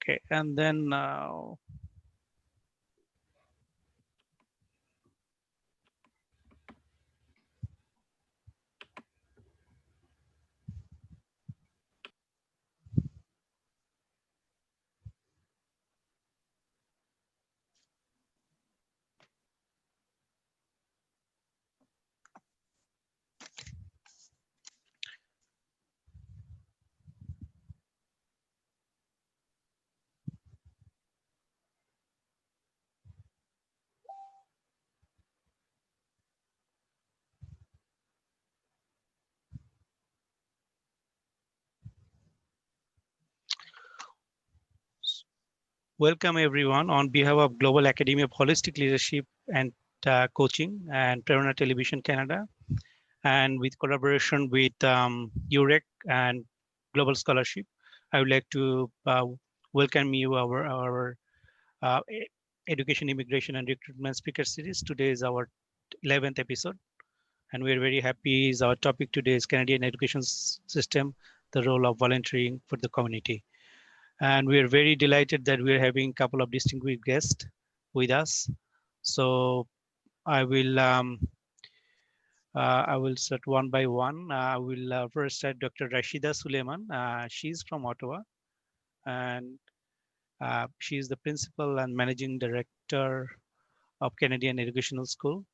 Okay, and then welcome everyone on behalf of Global Academy of Holistic Leadership and Coaching and Prerona Television Canada, and with collaboration with UIRECT and Global Scholarship. I would like to welcome you our Education, Immigration and Recruitment Speaker Series. Today is our 11th episode, and we're very happy. Our topic today is Canadian education system, the role of volunteering for the community. And we are very delighted that we're having a couple of distinguished guests with us. So I will start one by one. I will first start Dr. Rashida Suleiman. She's from Ottawa, and she is the principal and managing director of Canadian Educational School.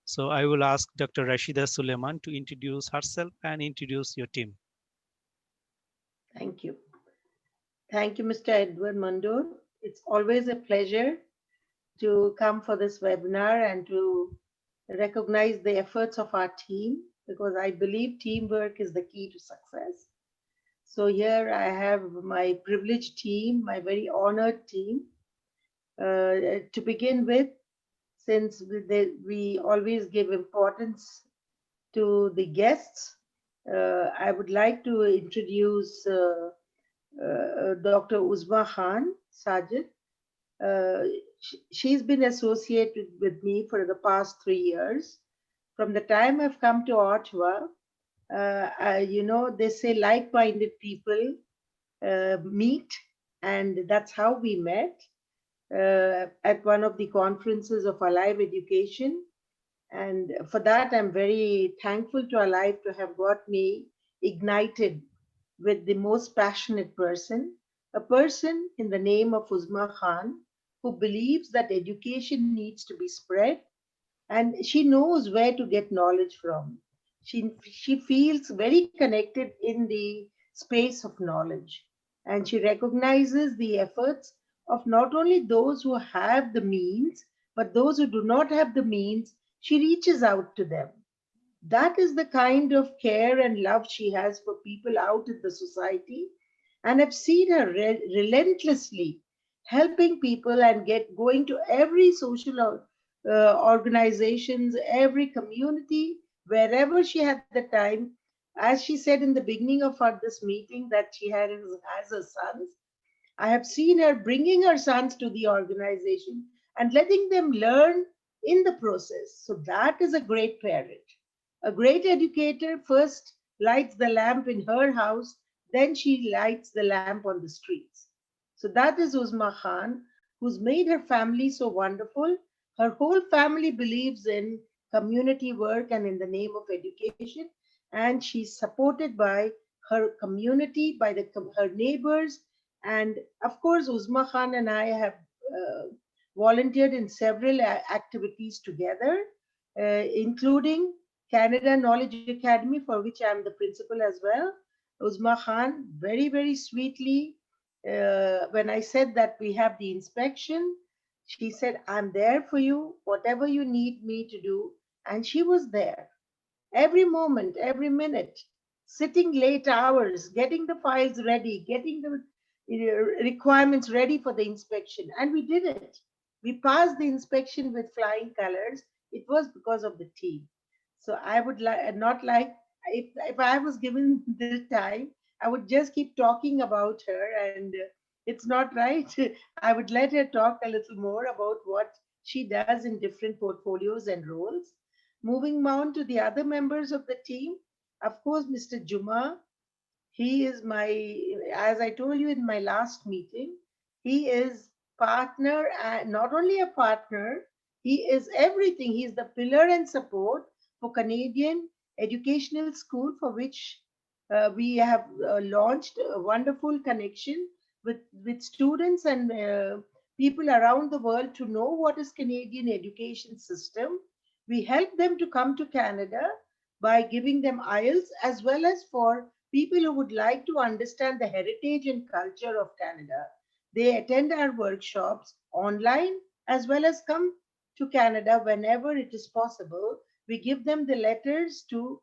So I will ask Dr. Rashida Suleiman to introduce herself and introduce your team. Thank you. Thank you, Mr. Edward Mandur. It's always a pleasure to come for this webinar and to recognize the efforts of our team, because I believe teamwork is the key to success. So here I have my privileged team, my very honored team. To begin with, since we always give importance to the guests, I would like to introduce Dr. Uzma Khan Sajid. She's been associated with me for the past 3 years. From the time I've come to Ottawa, they say like-minded people meet, and that's how we met at one of the conferences of Alive Education. And for that, I'm very thankful to Alive to have got me ignited with the most passionate person, a person in the name of Uzma Khan, who believes that education needs to be spread, and she knows where to get knowledge from. She feels very connected in the space of knowledge, and she recognizes the efforts of not only those who have the means, but those who do not have the means. She reaches out to them. That is the kind of care and love she has for people out in the society. And I've seen her relentlessly helping people and going to every social organizations, every community, wherever she had the time. As she said in the beginning of this meeting that she has her sons, I have seen her bringing her sons to the organization and letting them learn in the process. So that is a great parent. A great educator first lights the lamp in her house, then she lights the lamp on the streets. So that is Uzma Khan, who's made her family so wonderful. Her whole family believes in community work and in the name of education, and she's supported by her community, by her neighbors, and of course, Uzma Khan and I have volunteered in several activities together, including Canada Knowledge Academy, for which I'm the principal as well. Uzma Khan, very, very sweetly, when I said that we have the inspection, she said, I'm there for you, whatever you need me to do. And she was there every moment, every minute, sitting late hours, getting the files ready, getting the requirements ready for the inspection. And we did it. We passed the inspection with flying colors. It was because of the team. So I would not like, if I was given the time, I would just keep talking about her, and it's not right. I would let her talk a little more about what she does in different portfolios and roles. Moving on to the other members of the team, of course, Mr. Juma, he is my, as I told you in my last meeting, He is partner, and not only a partner, he is everything. He is the pillar and support for Canadian Educational School, for which we have launched a wonderful connection with students and people around the world to know what is Canadian education system. We help them to come to Canada by giving them IELTS, as well as for people who would like to understand the heritage and culture of Canada. They attend our workshops online as well as come to Canada whenever it is possible. We give them the letters to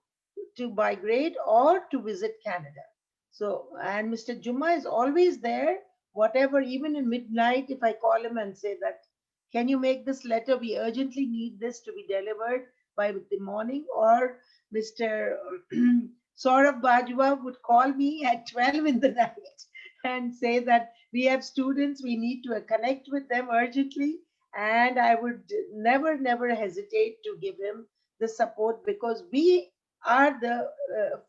migrate or to visit Canada. So, and Mr. Juma is always there, whatever, even in midnight, if I call him and say that, can you make this letter? We urgently need this to be delivered by the morning. Or Mr. Saurabh Bajwa would call me at 12 in the night and say that we have students, we need to connect with them urgently. And I would never hesitate to give him the support, because we are the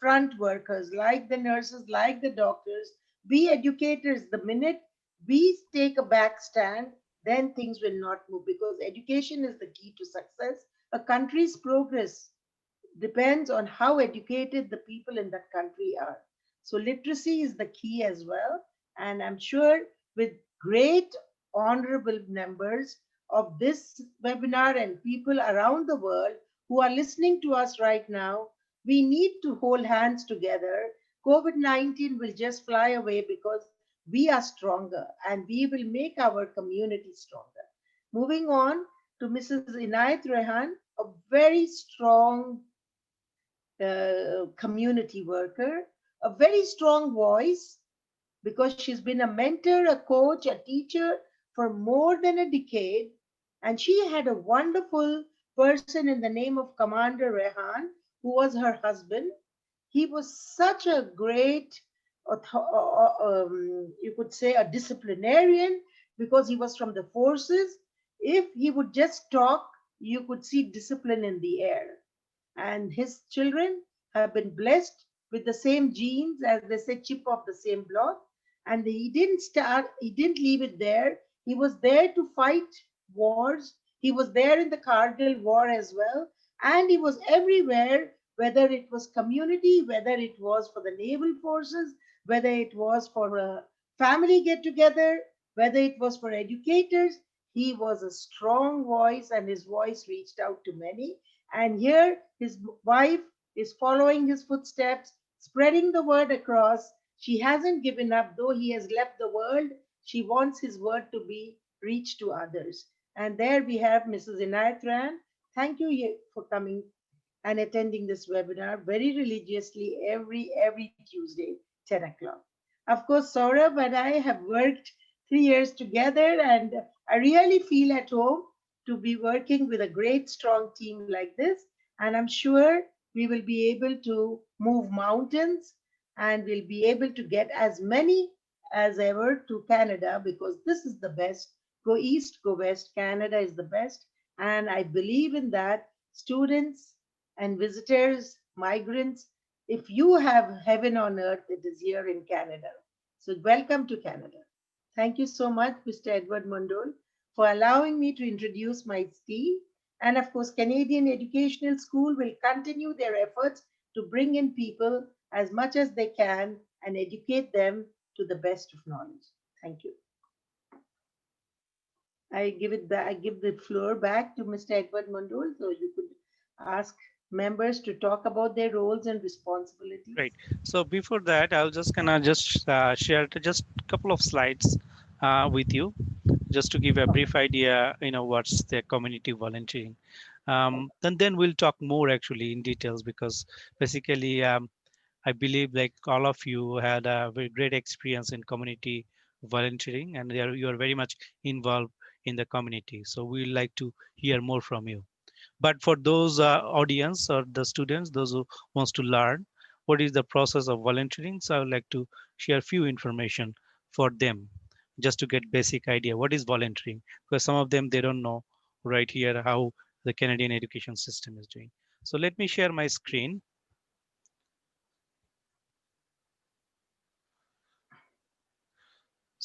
front workers, like the nurses, like the doctors, be educators. The minute we take a back stand, then things will not move, because education is the key to success. A country's progress depends on how educated the people in that country are. So literacy is the key as well. And I'm sure with great honorable members of this webinar and people around the world who are listening to us right now, we need to hold hands together. COVID-19 will just fly away because we are stronger, and we will make our community stronger. Moving on to Mrs. Inayat Rehan, a very strong community worker, a very strong voice, because she's been a mentor, a coach, a teacher for more than a decade. And she had a wonderful person in the name of Commander Rehan, who was her husband. He was such a great, you could say, a disciplinarian, because he was from the forces. If he would just talk, you could see discipline in the air. And his children have been blessed with the same genes, as they say, chip of the same block. And he didn't leave it there. He was there to fight wars. He was there in the Kargil war as well. And he was everywhere, whether it was community, whether it was for the naval forces, whether it was for a family get together, whether it was for educators. He was a strong voice, and his voice reached out to many. And here his wife is following his footsteps, spreading the word across. She hasn't given up, though he has left the world. She wants his word to be reached to others. And there we have Mrs. Inayat Ran. Thank you for coming and attending this webinar very religiously every Tuesday, 10 o'clock. Of course, Saurabh and I have worked 3 years together, and I really feel at home to be working with a great, strong team like this. And I'm sure we will be able to move mountains, and we'll be able to get as many as ever to Canada, because this is the best. Go east, go west. Canada is the best. And I believe in that. Students and visitors, migrants, if you have heaven on earth, it is here in Canada. So welcome to Canada. Thank you so much, Mr. Edward Mondol, for allowing me to introduce my team. And of course, Canadian Educational School will continue their efforts to bring in people as much as they can and educate them to the best of knowledge. Thank you. I give the floor back to Mr. Edward Mondol, so you could ask members to talk about their roles and responsibilities. Great. So before that, I'll just share just a couple of slides with you, just to give a brief idea, what's the community volunteering. Then we'll talk more actually in details, because basically I believe like all of you had a very great experience in community volunteering, and you are very much involved in the community. So we'd like to hear more from you. But for those audience or the students, those who wants to learn what is the process of volunteering, so I would like to share few information for them, just to get basic idea what is volunteering, because some of them they don't know right here how the Canadian education system is doing. So let me share my screen.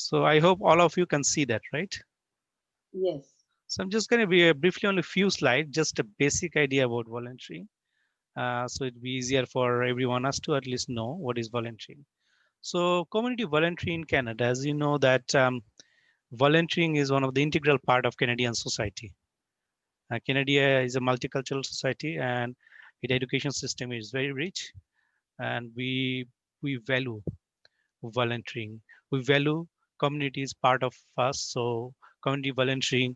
So I hope all of you can see that, right? Yes. So I'm just going to be briefly on a few slides, just a basic idea about volunteering. So it'd be easier for everyone us to at least know what is volunteering. So community volunteering in Canada, as you know that volunteering is one of the integral part of Canadian society. Canada is a multicultural society and its education system is very rich and we value volunteering. We value community is part of us. So community volunteering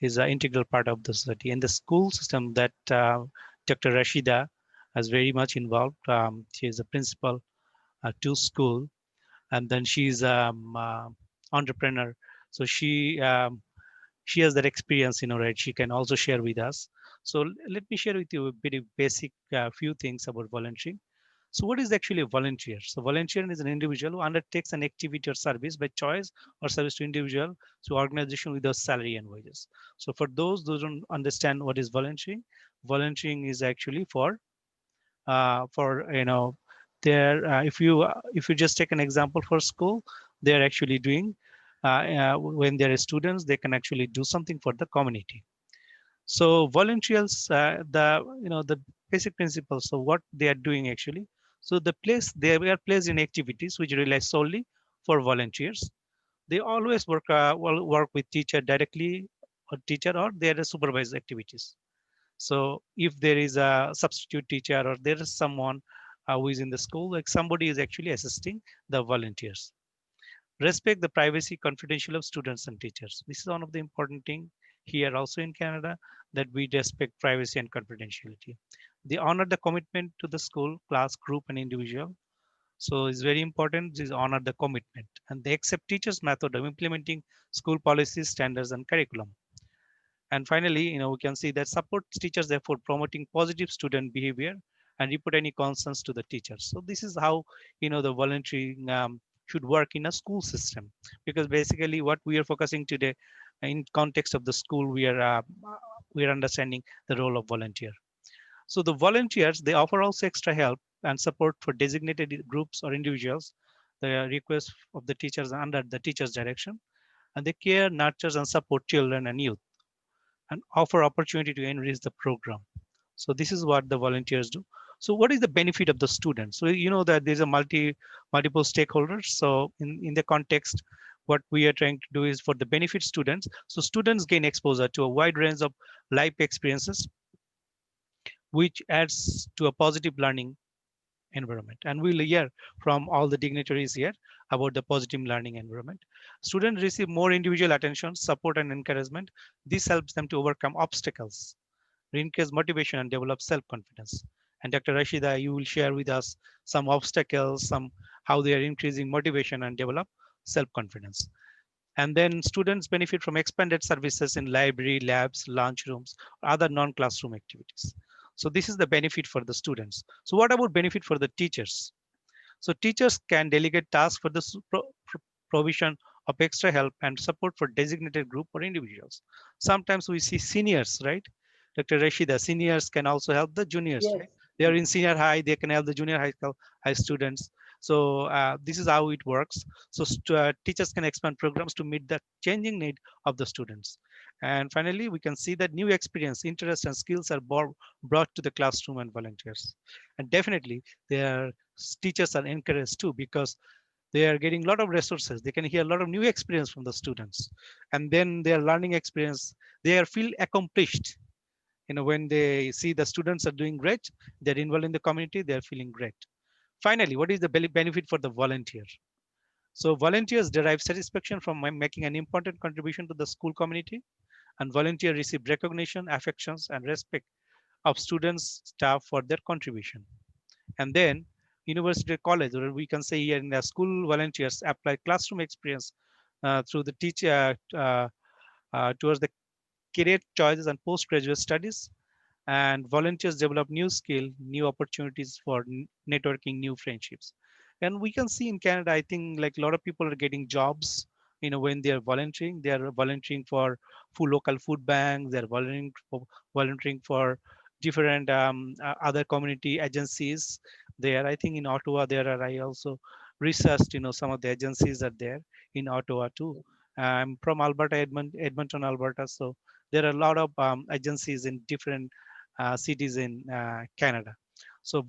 is an integral part of the society. And the school system that Dr. Rashida is very much involved. She is a principal to school, and then she's entrepreneur. So she has that experience, right? She can also share with us. So let me share with you a bit of basic few things about volunteering. So what is actually a volunteer? So volunteer is an individual who undertakes an activity or service by choice or service to individual to organization without salary and wages. So for those who don't understand what is volunteering, volunteering is actually for there if you just take an example for school, they're actually doing when there are students, they can actually do something for the community. So volunteers, the basic principles. So what they are doing actually. So they are placed in activities which rely solely for volunteers. They always work with teacher directly or teacher or their supervised activities. So if there is a substitute teacher or there is someone who is in the school, like somebody is actually assisting the volunteers. Respect the privacy confidential of students and teachers. This is one of the important thing here also in Canada, that we respect privacy and confidentiality. They honor the commitment to the school, class, group, and individual. So it's very important. This honor the commitment, and they accept teachers' method of implementing school policies, standards, and curriculum. And finally, we can see that supports teachers, therefore promoting positive student behavior and report any concerns to the teachers. So this is how the volunteering should work in a school system, because basically what we are focusing today in context of the school, we are understanding the role of volunteer. So the volunteers, they offer also extra help and support for designated groups or individuals, the request of the teachers under the teacher's direction, and they care, nurtures, and support children and youth and offer opportunity to enrich the program. So this is what the volunteers do. So what is the benefit of the students? So you know that there's a multiple stakeholders. So in the context, what we are trying to do is for the benefit students. So students gain exposure to a wide range of life experiences, which adds to a positive learning environment. And we'll hear from all the dignitaries here about the positive learning environment. Students receive more individual attention, support, and encouragement. This helps them to overcome obstacles, increase motivation, and develop self-confidence. And Dr. Rashida, you will share with us some obstacles, some how they are increasing motivation and develop self-confidence. And then students benefit from expanded services in library, labs, lunchrooms, or other non-classroom activities. So this is the benefit for the students. So what about benefit for the teachers? So teachers can delegate tasks for the provision of extra help and support for designated group or individuals. Sometimes we see seniors, right? Dr. Rashida, seniors can also help the juniors, Yes. right? They are in senior high, they can help the junior high school high students. So this is how it works. So teachers can expand programs to meet the changing need of the students. And finally, we can see that new experience, interest, and skills are brought to the classroom and volunteers. And definitely, their teachers are encouraged too, because they are getting a lot of resources. They can hear a lot of new experience from the students, and then their learning experience, they are feel accomplished. When they see the students are doing great, they're involved in the community, they're feeling great. Finally, what is the benefit for the volunteer? So volunteers derive satisfaction from making an important contribution to the school community, and volunteers receive recognition, affections, and respect of students, staff for their contribution. And then university college, or we can say here in the school, volunteers apply classroom experience through the teacher towards the career choices and postgraduate studies. And volunteers develop new skill, new opportunities for networking, new friendships. And we can see in Canada, I think like a lot of people are getting jobs, when they are volunteering for local food banks, they're volunteering for different other community agencies there. I think in Ottawa, there are, I also researched, some of the agencies are there in Ottawa too. I'm from Alberta, Edmonton, Alberta. So there are a lot of agencies in different cities in Canada. So,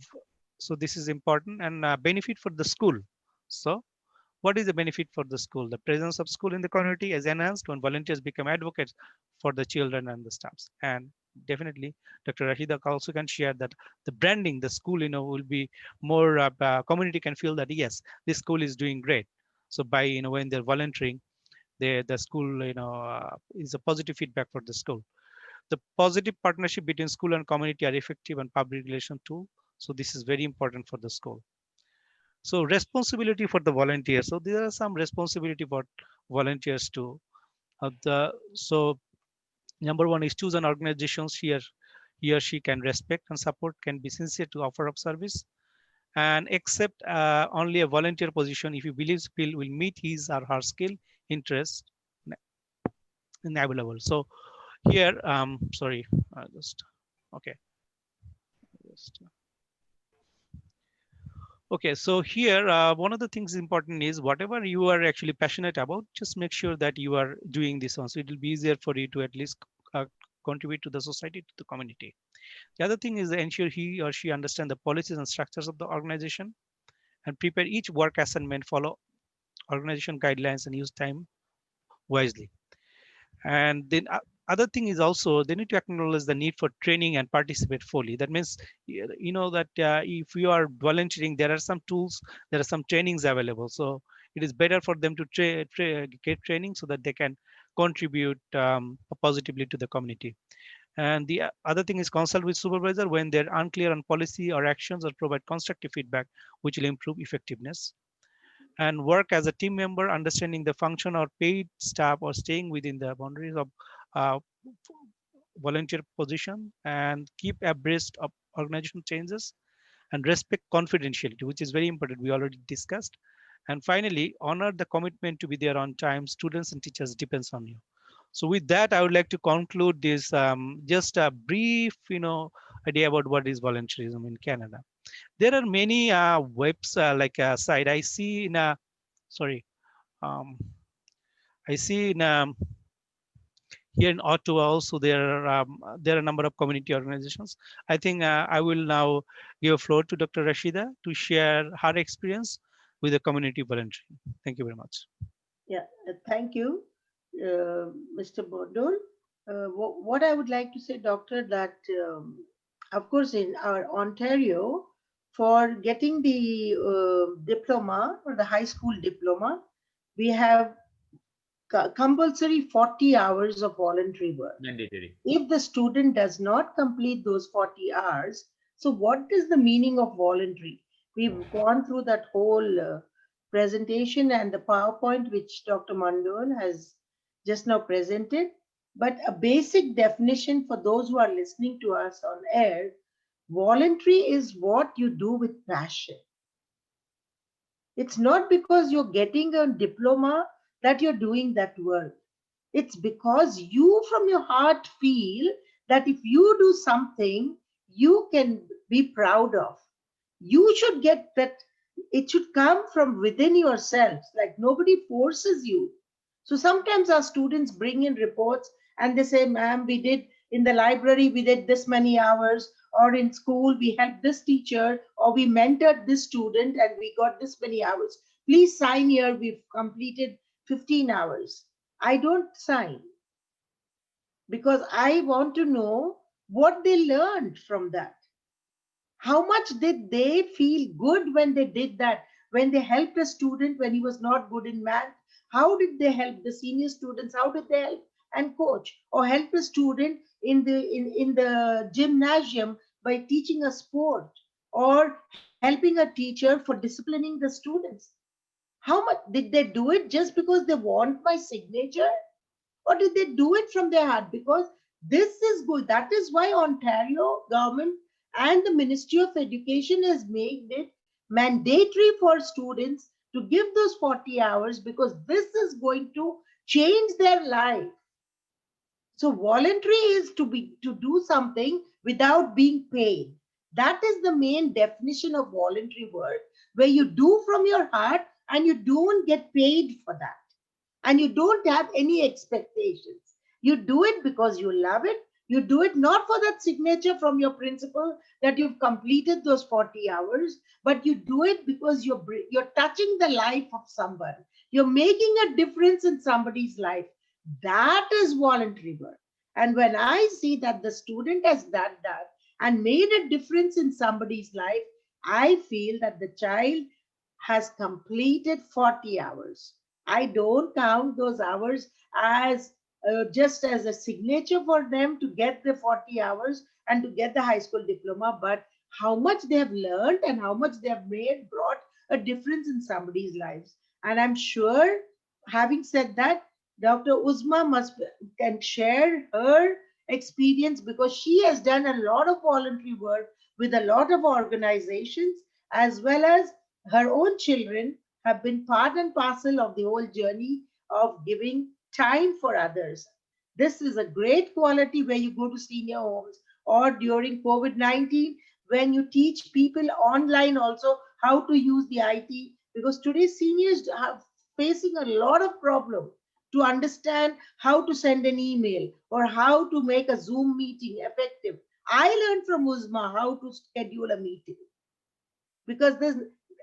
so this is important and benefit for the school. So what is the benefit for the school? The presence of school in the community is enhanced when volunteers become advocates for the children and the staffs. And definitely, Dr. Rashida also can share that the branding, the school, will be more community can feel that yes, this school is doing great. So by when they're volunteering, the school is a positive feedback for the school. The positive partnership between school and community are effective and public relation too. So this is very important for the school. So responsibility for the volunteers. So there are some responsibility for volunteers too. So number one is choose an organization he or she can respect and support, can be sincere to offer of service, and accept only a volunteer position if he believes Bill will meet his or her skill, interest, and available. So here, sorry, just okay. Just, Okay, so here, one of the things important is whatever you are actually passionate about, just make sure that you are doing this one. So it will be easier for you to at least uh, contribute to the society, to the community. The other thing is ensure he or she understand the policies and structures of the organization and prepare each work assignment, follow organization guidelines and use time wisely. And then other thing is also they need to acknowledge the need for training and participate fully. That means that if you are volunteering, there are some tools, there are some trainings available. So it is better for them to get training so that they can contribute positively to the community. And the other thing is consult with supervisor when they're unclear on policy or actions, or provide constructive feedback which will improve effectiveness. And work as a team member, understanding the function or paid staff, or staying within the boundaries of uh, volunteer position, and keep abreast of organizational changes, and respect confidentiality, which is very important. We already discussed. And finally, honor the commitment to be there on time. Students and teachers depends on you. So with that, I would like to conclude this just a brief, idea about what is volunteerism in Canada. There are many webs like a site I see in a sorry I see in here in Ottawa also there are a number of community organizations. I think I will now give floor to Dr. Rashida to share her experience with the community volunteering. Thank you very much. Yeah, thank you, Mr. Bordol. What I would like to say, Doctor, that of course in our Ontario, for getting the diploma or the high school diploma, we have compulsory 40 hours of voluntary work. Mandatory. If the student does not complete those 40 hours, so what is the meaning of voluntary? We've gone through that whole presentation and the PowerPoint which Dr. Mandol has just now presented. But a basic definition for those who are listening to us on air, voluntary is what you do with passion. It's not because you're getting a diploma that you're doing that work. It's because you from your heart feel that if you do something you can be proud of. You should get that, it should come from within yourselves, like nobody forces you. So sometimes our students bring in reports and they say, ma'am, we did in the library, we did this many hours, or in school, we helped this teacher, or we mentored this student and we got this many hours. Please sign here, we've completed 15 hours. I don't sign because I want to know what they learned from that. How much did they feel good when they did that? When they helped a student when he was not good in math, how did they help the senior students? How did they help and coach or help a student in the gymnasium by teaching a sport or helping a teacher for disciplining the students? How much did they do it just because they want my signature? Or did they do it from their heart? Because this is good. That is why Ontario government and the Ministry of Education has made it mandatory for students to give those 40 hours because this is going to change their life. So voluntary is to do something without being paid. That is the main definition of voluntary work, where you do from your heart and you don't get paid for that. And you don't have any expectations. You do it because you love it. You do it not for that signature from your principal that you've completed those 40 hours, but you do it because you're touching the life of someone. You're making a difference in somebody's life. That is voluntary work. And when I see that the student has done that and made a difference in somebody's life, I feel that the child has completed 40 hours. I don't count those hours as just as a signature for them to get the 40 hours and to get the high school diploma, but how much they have learned and how much they have brought a difference in somebody's lives. And I'm sure, having said that, Dr. Uzma can share her experience, because she has done a lot of voluntary work with a lot of organizations, as well as her own children have been part and parcel of the whole journey of giving time for others. This is a great quality where you go to senior homes or during COVID 19, when you teach people online also how to use the IT, because today's seniors are facing a lot of problem to understand how to send an email or how to make a Zoom meeting effective. I learned from Uzma how to schedule a meeting, because there's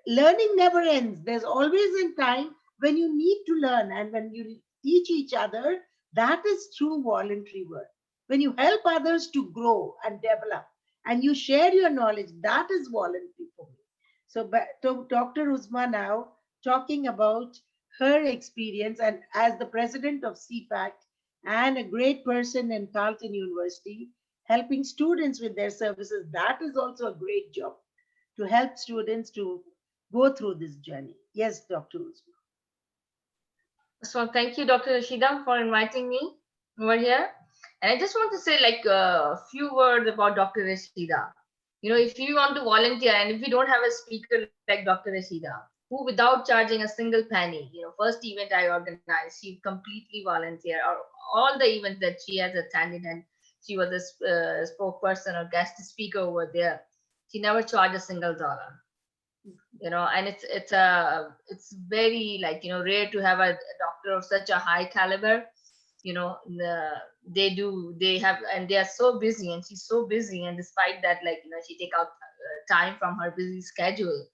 learning never ends. There's always a time when you need to learn, and when you teach each other, that is true voluntary work. When you help others to grow and develop and you share your knowledge, that is voluntary for me. So back to Dr. Uzma now, talking about her experience, and as the president of CPACT and a great person in Carleton University, helping students with their services, that is also a great job, to help students to go through this journey. Yes, Dr. Usman. So thank you, Dr. Rashida, for inviting me over here. And I just want to say like a few words about Dr. Rashida. You know, if you want to volunteer and if you don't have a speaker like Dr. Rashida, who without charging a single penny, you know, first event I organized, she completely volunteered, or all the events that she has attended, and she was a spokesperson or guest speaker over there. She never charged a single dollar, you know. And it's very, like, you know, rare to have a doctor of such a high caliber, you know. They have, and they are so busy, and she's so busy, and despite that, like, you know, she take out time from her busy schedule.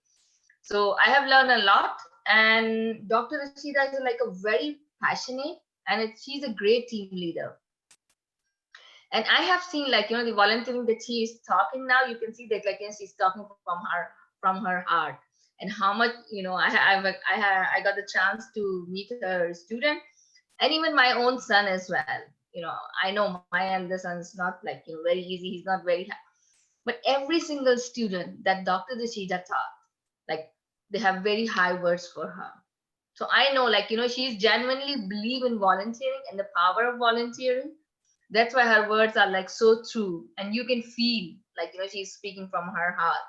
So I have learned a lot. And Dr. Rashida is like a very passionate, and she's a great team leader. And I have seen, like, you know, the volunteering that she is talking now, you can see that, like, you know, she's talking from her heart. And how much, you know, I got the chance to meet her student, and even my own son as well. You know, I know my eldest son is not, like, you know, very easy. He's not very, but every single student that Dr. Rashida taught, like, they have very high words for her. So I know, like, you know, she's genuinely believe in volunteering and the power of volunteering. That's why her words are like so true, and you can feel, like, you know, she's speaking from her heart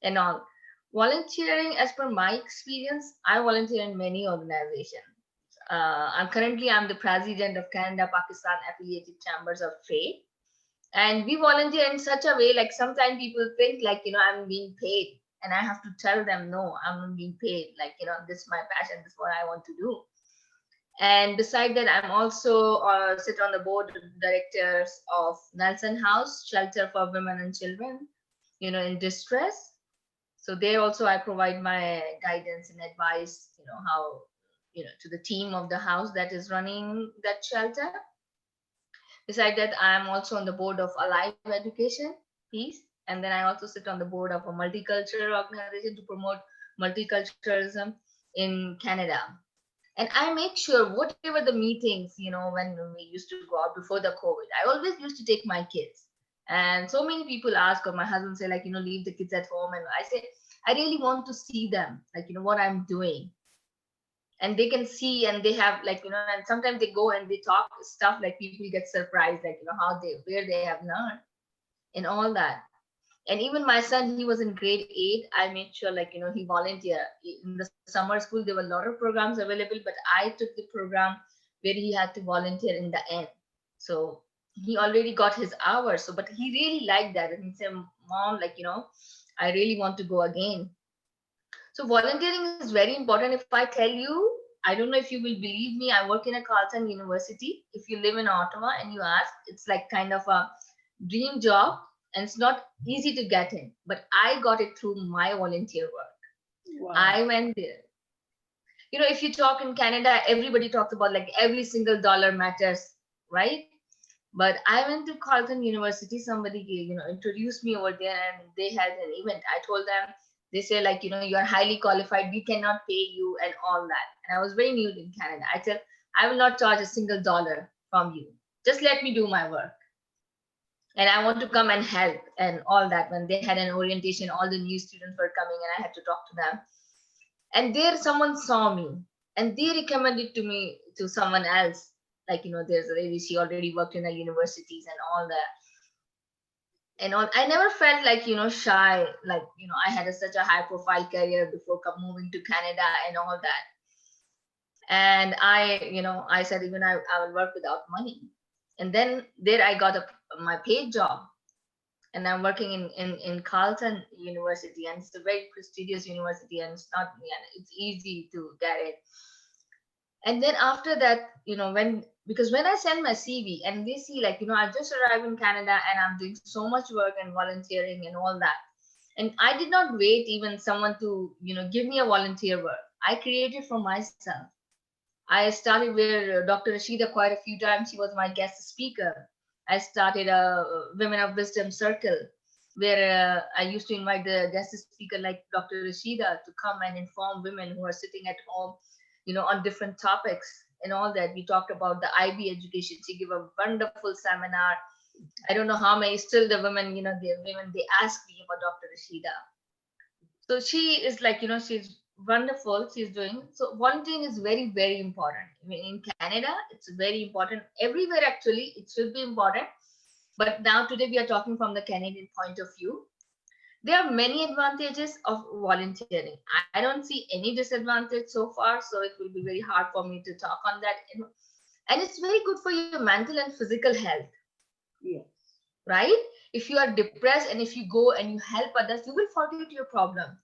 and all. Volunteering, as per my experience, I volunteer in many organizations. I'm the president of Canada Pakistan Affiliated Chambers of Trade, and we volunteer in such a way, like, sometimes people think, like, you know, I'm being paid, and I have to tell them, no, I'm not being paid. Like, you know, this is my passion, this is what I want to do. And beside that, I'm also sit on the board of directors of Nelson House Shelter for Women and Children, you know, in distress. So there also I provide my guidance and advice, you know, how, you know, to the team of the house that is running that shelter. Beside that, I am also on the board of Alive Education Peace, and then I also sit on the board of a multicultural organization to promote multiculturalism in Canada. And I make sure whatever the meetings, you know, when we used to go out before the COVID, I always used to take my kids. And so many people ask, or my husband say, like, you know, leave the kids at home. And I say, I really want to see them, like, you know, what I'm doing. And they can see, and they have, like, you know, and sometimes they go and they talk stuff, like, people get surprised, like, you know, where they have learned and all that. And even my son, he was in grade 8. I made sure, like, you know, he volunteered in the summer school. There were a lot of programs available, but I took the program where he had to volunteer in the end. So he already got his hours. So, but he really liked that. And he said, mom, like, I really want to go again. So volunteering is very important. If I tell you, I don't know if you will believe me, I work in a Carleton University. If you live in Ottawa and you ask, it's like kind of a dream job, and it's not easy to get in, but I got it through my volunteer work. Wow. I went there. If you talk in Canada, everybody talks about like every single dollar matters, right? But I went to Carleton University. Somebody, introduced me over there, and they had an event. I told them, they say like, you are highly qualified. We cannot pay you and all that. And I was very new in Canada. I said, I will not charge a single dollar from you. Just let me do my work. And I want to come and help and all that. When they had an orientation, all the new students were coming and I had to talk to them. And there someone saw me and they recommended to me to someone else. Like, there's a lady, she already worked in the universities and all that. And all, I never felt like, shy, like, I had such a high profile career before moving to Canada and all that. And I said, even I will work without money. And then there I got my paid job. And I'm working in Carleton University, and it's a very prestigious university, and it's easy to get it. And then after that, because when I send my CV and they see like, I just arrived in Canada and I'm doing so much work and volunteering and all that. And I did not wait even someone to, give me a volunteer work. I created for myself. I started with Dr. Rashida quite a few times. She was my guest speaker. I started a Women of Wisdom Circle where I used to invite the guest speaker like Dr. Rashida to come and inform women who are sitting at home, on different topics and all that. We talked about the IB education. She gave a wonderful seminar. I don't know how many, still the women, they ask me about Dr. Rashida. So she is like, she's wonderful. She's doing, so volunteering is very, very important. I mean, in Canada, it's very important. Everywhere, actually, it should be important. But now today we are talking from the Canadian point of view. There are many advantages of volunteering. I don't see any disadvantage so far, so it will be very hard for me to talk on that. And it's very good for your mental and physical health. Yes. Right? If you are depressed and if you go and you help others, you will forget your problem.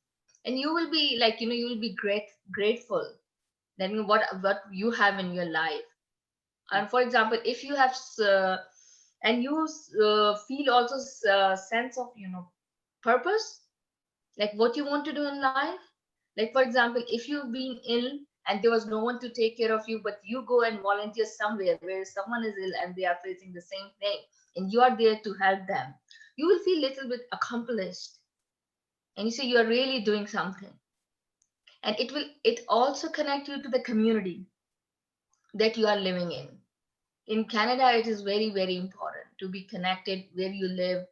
And you will be like, you will be grateful then what you have in your life. And for example, if you have, and you feel also a sense of, purpose, like what you want to do in life. Like, for example, if you've been ill and there was no one to take care of you, but you go and volunteer somewhere where someone is ill and they are facing the same thing, and you are there to help them, you will feel a little bit accomplished. And you say you are really doing something. And it also connect you to the community that you are living in. In Canada, it is very, very important to be connected where you live.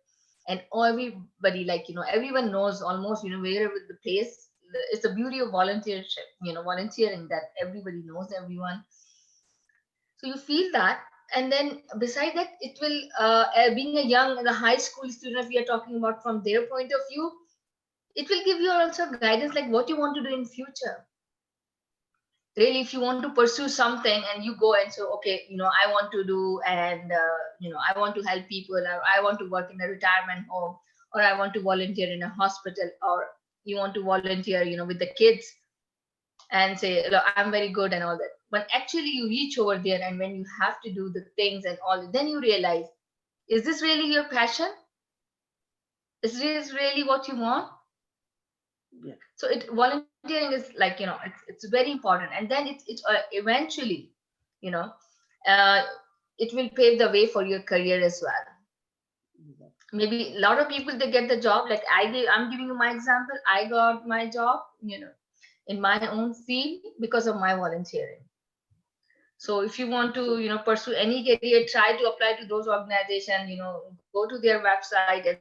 And everybody, like, everyone knows almost, wherever the place, it's the beauty of volunteership, volunteering, that everybody knows everyone. So you feel that. And then beside that, it will, being the high school student, we are talking about from their point of view, it will give you also guidance, like what you want to do in future. Really, if you want to pursue something and you go and say, okay, I want to do, and, I want to help people, or I want to work in a retirement home, or I want to volunteer in a hospital, or you want to volunteer, with the kids and say, look, I'm very good and all that. But actually you reach over there and when you have to do the things and all, then you realize, is this really your passion? Is this really what you want? Yeah. So volunteering is like, it's very important. And then it's eventually, it will pave the way for your career as well. Maybe a lot of people, they get the job, like I'm giving you my example. I got my job, in my own field because of my volunteering. So if you want to, pursue any career, try to apply to those organizations, go to their website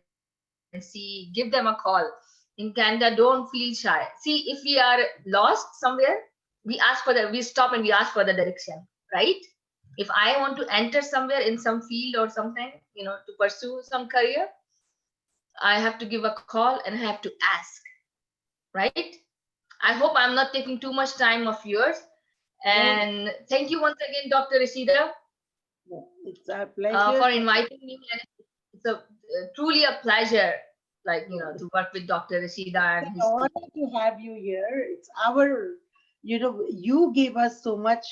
and see, give them a call. In Canada, don't feel shy. See, if we are lost somewhere, we stop and we ask for the direction, right? If I want to enter somewhere in some field or something, to pursue some career, I have to give a call and I have to ask, right? I hope I'm not taking too much time of yours. And thank you once again, Dr. Rashida. It's our pleasure. For inviting me. And it's truly a pleasure, like, to work with Dr. Rashida and It's an his honor team. to have you here. It's our, you gave us so much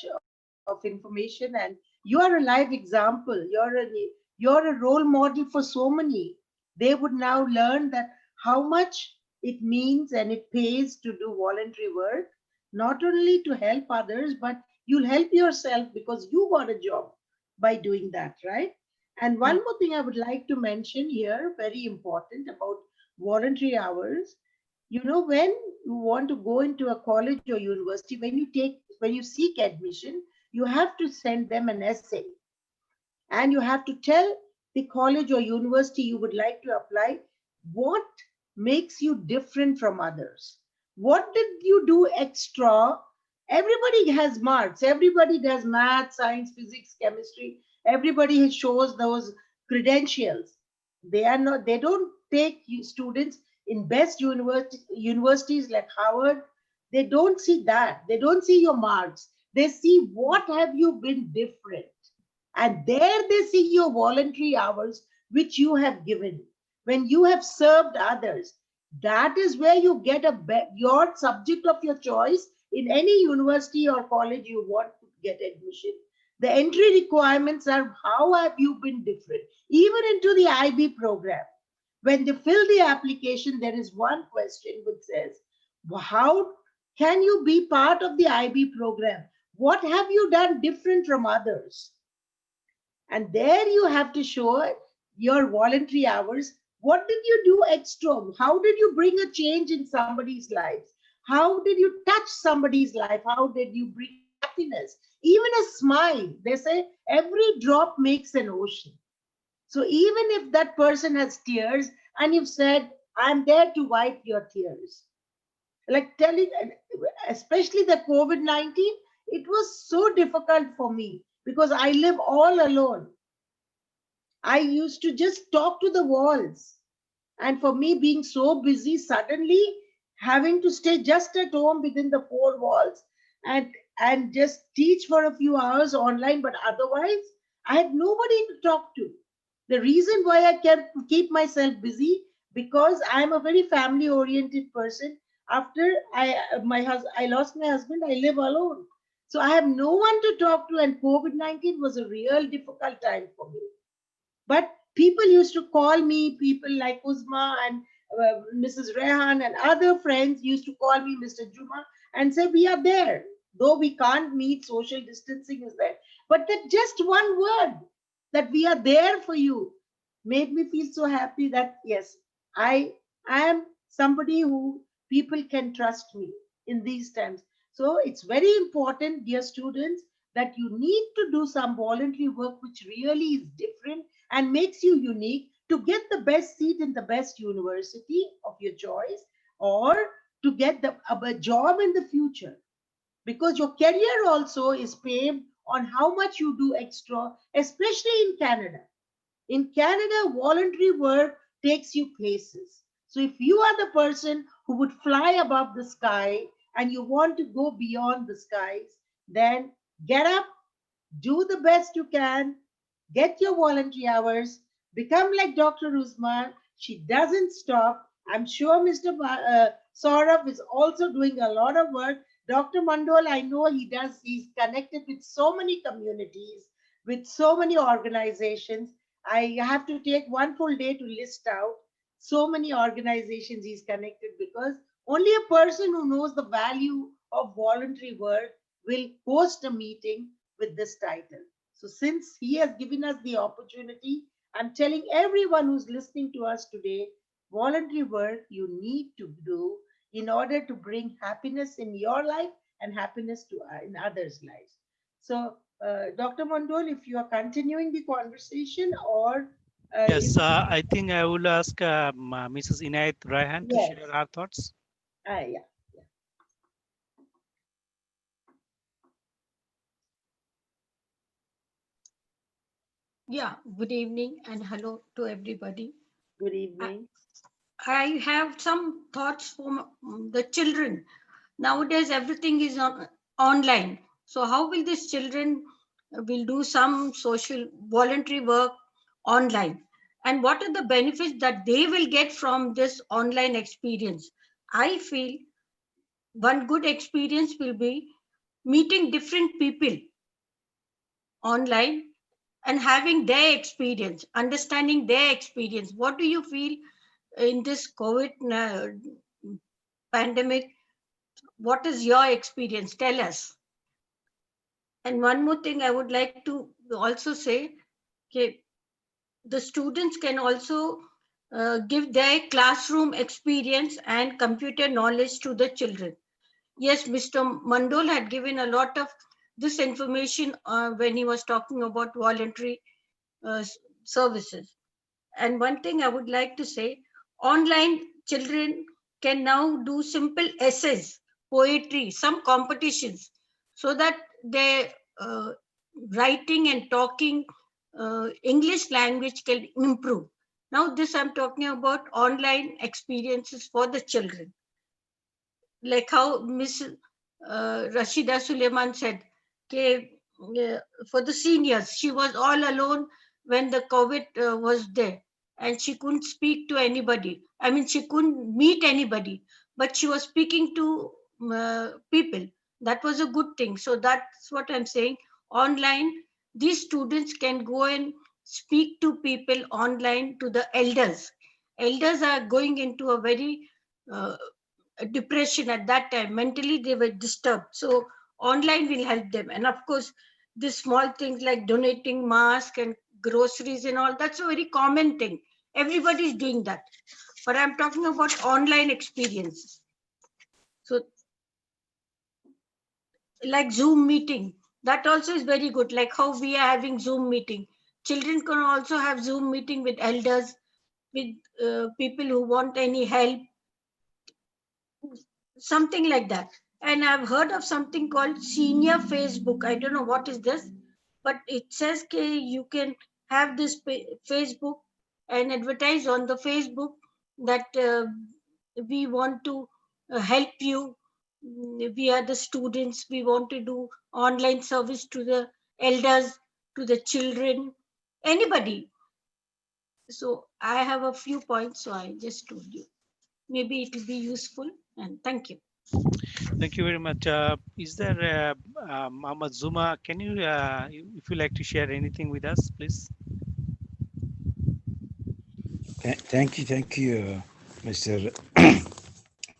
of information, and you are a live example. You're a role model for so many. They would now learn that how much it means and it pays to do voluntary work, not only to help others, but you'll help yourself because you got a job by doing that, right? And one more thing I would like to mention here, very important about voluntary hours. When you want to go into a college or university, when you seek admission, you have to send them an essay, and you have to tell the college or university you would like to apply what makes you different from others. What did you do extra? Everybody has marks, everybody does math, science, physics, chemistry, everybody shows those credentials. They don't take students in best universities like Harvard. They don't see that, they don't see your marks, they see what have you been different, and there they see your voluntary hours which you have given when you have served others. That is where you get your subject of your choice in any university or college you want to get admission. The entry requirements are how have you been different, even into the IB program. When they fill the application, there is one question which says, how can you be part of the IB program? What have you done different from others? And there you have to show your voluntary hours. What did you do extra? How did you bring a change in somebody's life? How did you touch somebody's life? How did you bring happiness? Even a smile. They say every drop makes an ocean. So even if that person has tears and you've said, I'm there to wipe your tears. Like telling, especially the COVID-19, it was so difficult for me because I live all alone. I used to just talk to the walls. And for me, being so busy, suddenly having to stay just at home within the four walls and, and just teach for a few hours online, but otherwise, I had nobody to talk to. The reason why I kept keep myself busy because I'm a very family oriented person. After I lost my husband, I live alone. So I have no one to talk to, and COVID-19 was a real difficult time for me. But people used to call me, people like Uzma and Mrs. Rehan and other friends used to call me Mr. Juma and say, we are there. Though we can't meet, social distancing is there. But that just one word, that we are there for you, made me feel so happy that, yes, I am somebody who people can trust me in these times. So it's very important, dear students, that you need to do some voluntary work which really is different and makes you unique to get the best seat in the best university of your choice, or to get a job in the future, because your career also is paved on how much you do extra, especially in Canada. In Canada, voluntary work takes you places. So if you are the person who would fly above the sky and you want to go beyond the skies, then get up, do the best you can, get your voluntary hours, become like Dr. Usman. She doesn't stop. I'm sure Mr. Saurabh is also doing a lot of work. Dr. Mandol, I know he does. He's connected with so many communities, with so many organizations. I have to take one full day to list out so many organizations he's connected, because only a person who knows the value of voluntary work will host a meeting with this title. So, since he has given us the opportunity, I'm telling everyone who's listening to us today, voluntary work you need to do in order to bring happiness in your life and happiness to in others' lives. So, Dr. Mondol, if you are continuing the conversation, or Yes, I think I will ask Mrs. Inayat Raihan to yes, share her thoughts. yeah. Yeah, good evening and hello to everybody. Good I, evening. I have some thoughts from the children. Nowadays, everything is online. So, how will these children will do some social voluntary work online? and what are the benefits that they will get from this online experience. I feel one good experience will be meeting different people online and having their experience, understanding their experience. What do you feel in this COVID pandemic? What is your experience? Tell us. And one more thing I would like to also say, okay, the students can also give their classroom experience and computer knowledge to the children. Yes, Mr. Mandol had given a lot of this information when he was talking about voluntary services. And one thing I would like to say, online children can now do simple essays, poetry, some competitions, so that their writing and talking English language can improve. Now, this I'm talking about online experiences for the children. Like how Miss Rashida Suleiman said, okay, for the seniors, she was all alone when the COVID was there, and she couldn't speak to anybody. I mean, she couldn't meet anybody, but she was speaking to people. That was a good thing. So that's what I'm saying. Online, these students can go and speak to people online, to the elders. Elders are going into a very depression at that time. Mentally they were disturbed, so online will help them. And of course, these small things like donating masks and groceries and all, that's a very common thing. Everybody is doing that, but I'm talking about online experiences. So like Zoom meeting, that also is very good. Like how we are having Zoom meeting, children can also have Zoom meeting with elders, with people who want any help, something like that. And I've heard of something called senior Facebook. I don't know what is this, but it says you can have this Facebook and advertise on the Facebook that we want to help you. We are the students. We want to do online service to the elders, to the children, anybody. So I have a few points, so I just told you. Maybe it will be useful, and thank you. Thank you very much. Is there Muhammad Zuma? Can you, if you like to share anything with us, please? Thank you, Mr.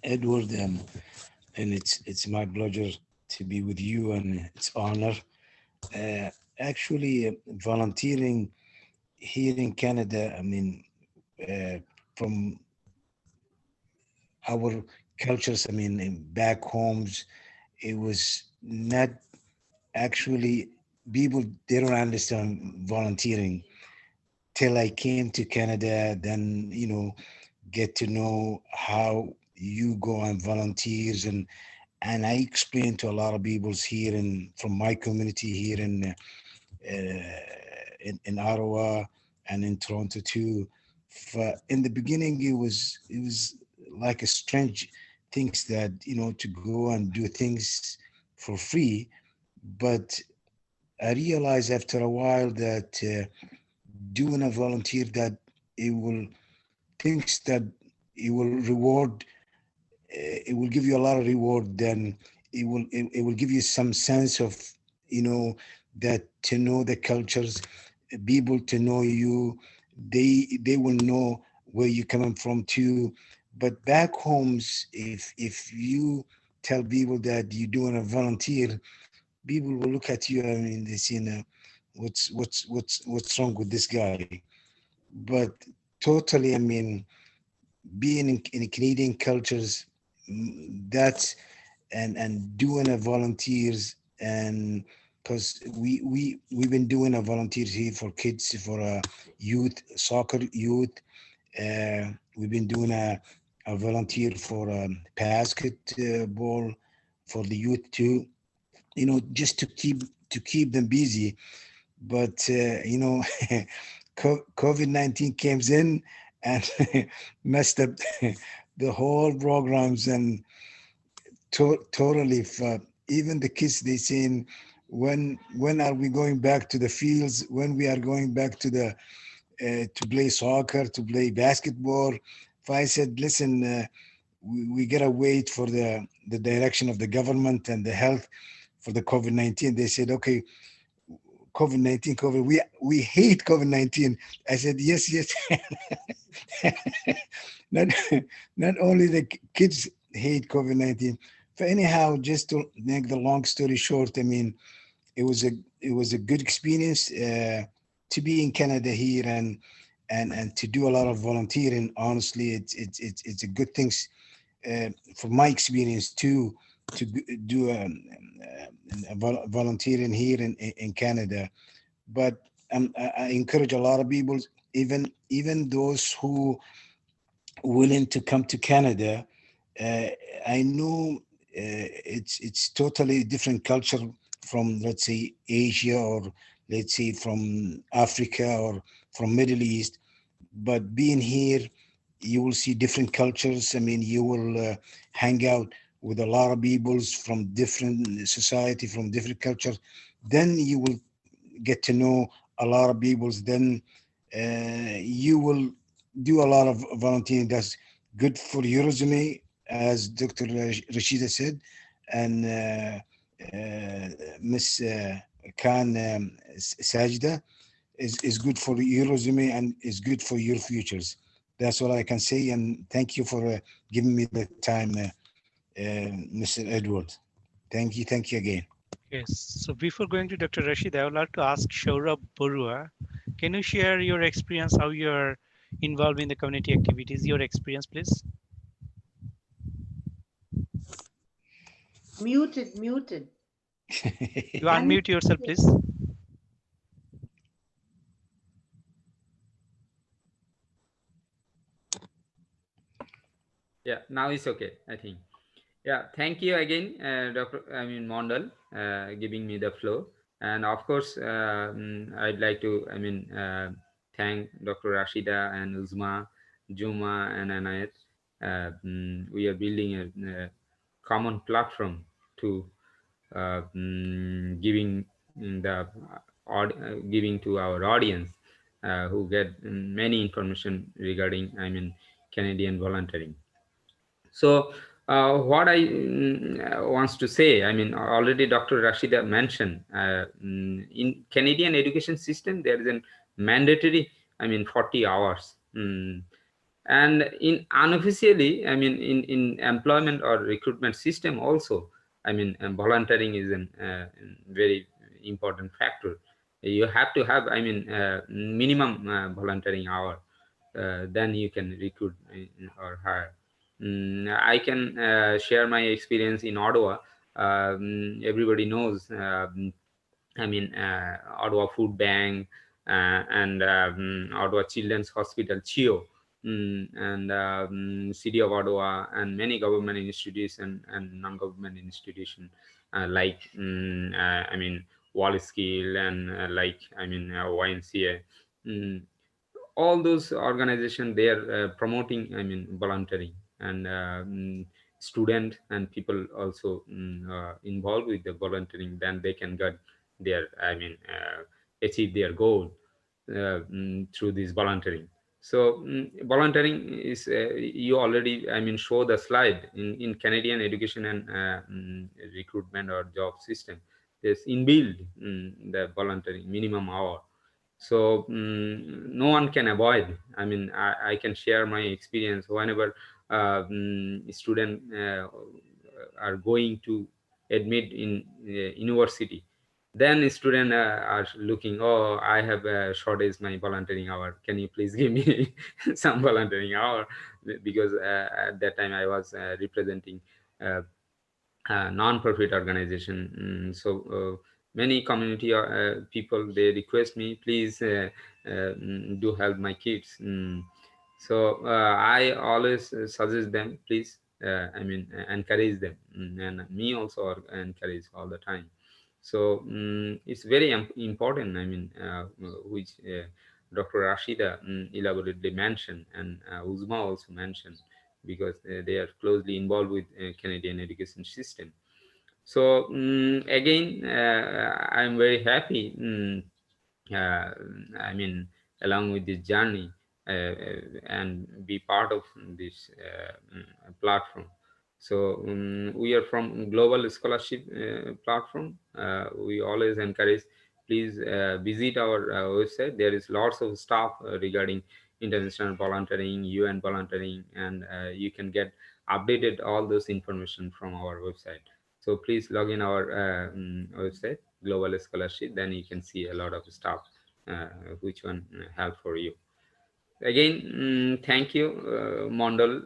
Edward, and it's my pleasure to be with you, and it's honor. Actually, volunteering here in Canada, I mean, from our cultures, I mean, back homes, it was not actually people, they don't understand volunteering till I came to Canada. Then, get to know how you go on volunteers, and I explained to a lot of peoples here in from my community here in Ottawa and in Toronto too. In the beginning, it was like a strange things that to go and do things for free, but I realized after a while that doing a volunteer, that it will things that it will reward, it will give you a lot of reward. Then it will give you some sense of that to know the cultures, people to know you, they will know where you're coming from too. But back homes, if you tell people that you're doing a volunteer, people will look at you. I mean, they say, what's wrong with this guy? But totally, I mean, being in Canadian cultures, that's and doing a volunteers, and because we've been doing a volunteers here for kids, for youth, soccer youth. We've been doing a volunteer for basketball for the youth too. Just to keep them busy. But COVID-19 came in and messed up the whole programs, and totally. Even the kids, they saying, when are we going back to the fields? When we are going back to the to play soccer, to play basketball. If I said, listen, we gotta wait for the direction of the government and the health for the COVID-19. They said, okay, COVID-19, COVID, we hate COVID-19. I said, yes, yes. not not only the kids hate COVID-19. But anyhow, just to make the long story short, I mean, it was a good experience to be in Canada here and to do a lot of volunteering. Honestly, it's a good thing for my experience too to do volunteering here in Canada. But I encourage a lot of people, even those who willing to come to Canada. Uh, I know it's totally different culture from, let's say, Asia, or let's say from Africa or from Middle East. But being here, you will see different cultures. I mean, you will hang out with a lot of peoples from different society, from different cultures. Then you will get to know a lot of peoples. Then you will do a lot of volunteering. That's good for your resume, as Dr. Rashida said, and Miss Khan Sajda is good for your resume and is good for your futures. That's all I can say. And thank you for giving me the time, Mr. Edward. Thank you again. Yes. So before going to Dr. Rashid, I would like to ask Shaurabh Barua, can you share your experience, how you're involved in the community activities, your experience, please? Muted. You unmute yourself, please. Yeah, now it's okay, I think. Yeah, thank you again, Dr. Mondal, giving me the floor. And of course, I'd like to, thank Dr. Rashida and Uzma, Juma, and Anayat. We are building a common platform to giving to our audience who get many information regarding, Canadian volunteering. So what I wants to say, already Dr. Rashida mentioned, in Canadian education system, there is a mandatory, 40 hours. And in unofficially, in employment or recruitment system also, volunteering is a very important factor. You have to have, minimum volunteering hour, then you can recruit or hire. I can share my experience in Ottawa. Everybody knows, Ottawa Food Bank and Ottawa Children's Hospital, CHIO, and City of Ottawa, and many government institutions and non-government institutions like, Wall Skill and YMCA. All those organizations, they are promoting, volunteering, and student and people also involved with the volunteering, then they can get their, achieve their goal through this volunteering. So volunteering is, you already, show the slide in Canadian education and recruitment or job system. There's inbuilt the volunteering minimum hour. So no one can avoid. I can share my experience whenever student are going to admit in university. Then student are looking, oh, I have a shortage my volunteering hour, can you please give me some volunteering hour? Because at that time I was representing non-profit organization. So many community people, they request me, please do help my kids. So I always suggest them, please, encourage them. And me also encourage all the time. So it's very important, which Dr. Rashida elaborately mentioned, and Uzma also mentioned, because they are closely involved with Canadian education system. So again, I'm very happy. Uh, I mean, along with this journey and be part of this platform. So we are from Global Scholarship Platform. We always encourage, please visit our website. There is lots of stuff regarding international volunteering, UN volunteering, and you can get updated all those information from our website. So please log in our website, Global Scholarship. Then you can see a lot of stuff, which one help for you. Again, thank you, Mondal.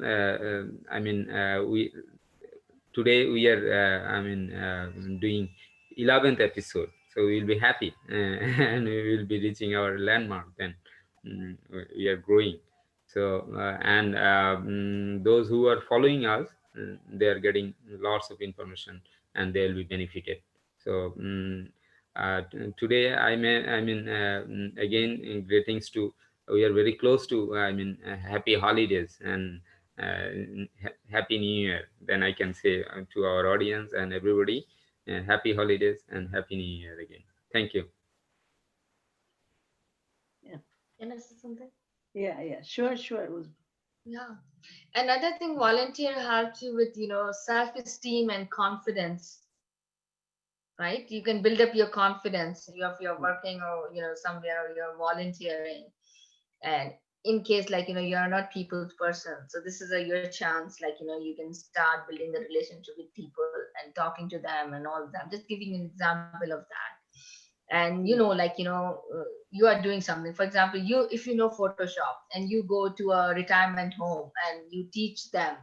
We today we are doing 11th episode, so we'll be happy and we will be reaching our landmark. Then we are growing. So those who are following us, they are getting lots of information and they will be benefited. So today again, greetings to, we are very close to happy holidays and happy new year. Then I can say to our audience and everybody, happy holidays and happy new year again. Thank you. Can I say something? Yeah, sure. Yeah. Another thing, volunteer helps you with, self-esteem and confidence, right? You can build up your confidence if you're working or, somewhere or you're volunteering. And in case, like, you're not people's person. So this is your chance, like, you can start building the relationship with people and talking to them and all of that. Just giving an example of that. And you are doing something, for example, if you know Photoshop and you go to a retirement home and you teach them,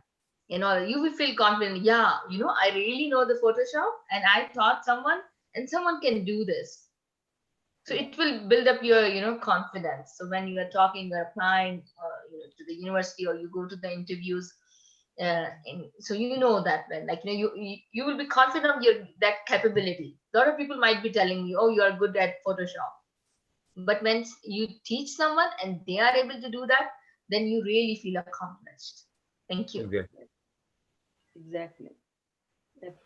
you will feel confident. Yeah, I really know the Photoshop and I taught someone and someone can do this. So it will build up your confidence. So when you are talking, you're applying to the university or you go to the interviews, so that when, like, you will be confident of that capability. A lot of people might be telling you, oh, you are good at Photoshop, but when you teach someone and they are able to do that, then you really feel accomplished. Thank you. Exactly. Thank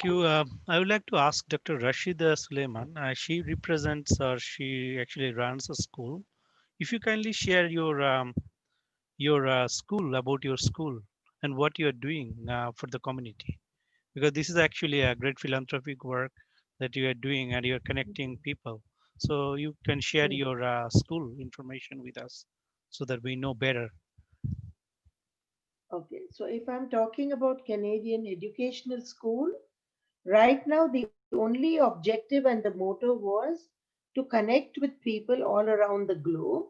you. I would like to ask Dr. Rashida Suleiman. She represents, or she actually runs a school. If you kindly share your school, about your school and what you are doing for the community, because this is actually a great philanthropic work that you are doing and you are connecting people. So you can share your school information with us so that we know better. Okay, so if I'm talking about Canadian Educational School, right now the only objective and the motto was to connect with people all around the globe,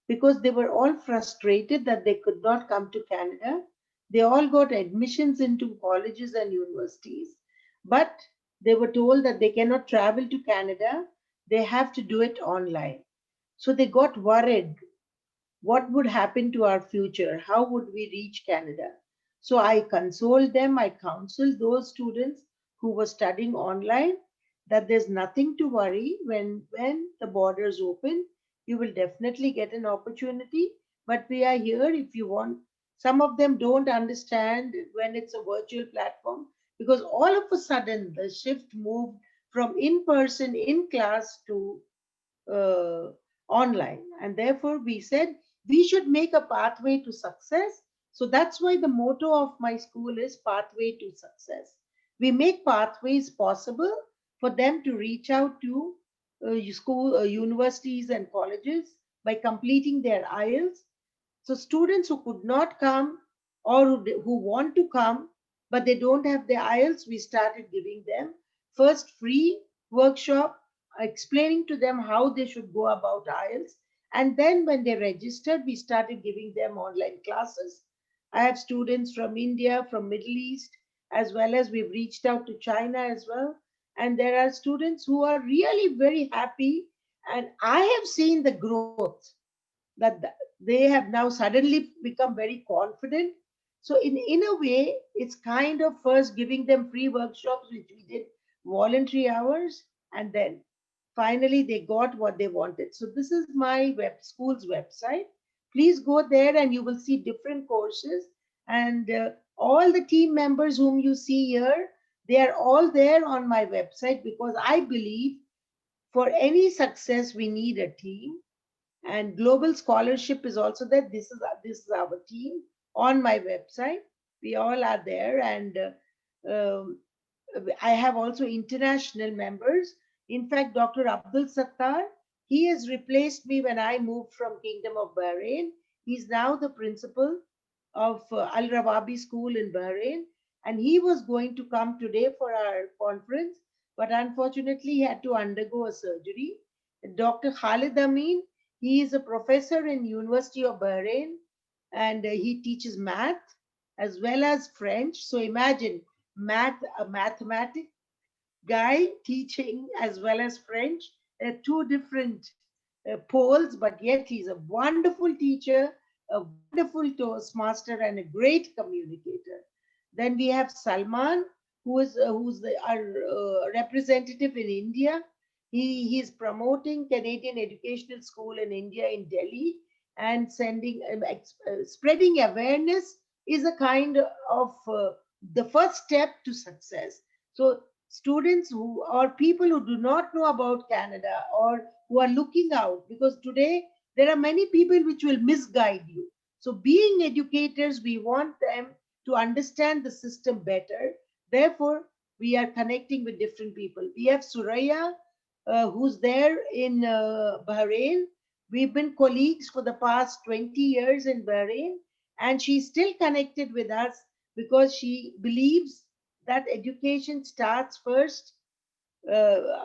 because they were all frustrated that they could not come to Canada. They all got admissions into colleges and universities, but they were told that they cannot travel to Canada, they have to do it online. So they got worried, what would happen to our future? How would we reach Canada? So I consoled them, I counseled those students who were studying online that there's nothing to worry. When the borders open, you will definitely get an opportunity. But we are here if you want. Some of them don't understand when it's a virtual platform, because all of a sudden the shift moved from in person, in class, to uh, online. And therefore, we said we should make a pathway to success. So that's why the motto of my school is Pathway to Success. We make pathways possible for them to reach out to universities and colleges by completing their IELTS. So students who could not come, or who want to come but they don't have the IELTS, we started giving them first free workshop explaining to them how they should go about IELTS. And then when they registered, we started giving them online classes. I have students from India, from Middle East, as well as we've reached out to China as well. And there are students who are really very happy. And I have seen the growth that they have now suddenly become very confident. So in a way, it's kind of first giving them free workshops, which we did voluntary hours, and then finally they got what they wanted. So this is my school's website. Please go there and you will see different courses, and all the team members whom you see here, they are all there on my website, because I believe for any success we need a team. And global scholarship is also there. This is our team on my website. We all are there, and I have also international members. In fact, Dr. Abdul Sattar, he has replaced me when I moved from Kingdom of Bahrain. He's now the principal of Al Rawabi School in Bahrain, and he was going to come today for our conference, but unfortunately he had to undergo a surgery. Dr. Khalid Amin, he is a professor in University of Bahrain, and he teaches math as well as French. So imagine a mathematic guy teaching as well as French. Two different poles, but yet he's a wonderful teacher, a wonderful Toastmaster, and a great communicator. Then we have Salman, our representative in India. He is promoting Canadian Educational School in India in Delhi, and spreading awareness is a kind of the first step to success. So students who or people who do not know about Canada, or who are looking out, because today there are many people which will misguide you. So being educators, we want them to understand the system better. Therefore, we are connecting with different people. We have Suraya, who's there in Bahrain. We've been colleagues for the past 20 years in Bahrain, and she's still connected with us because she believes that education starts first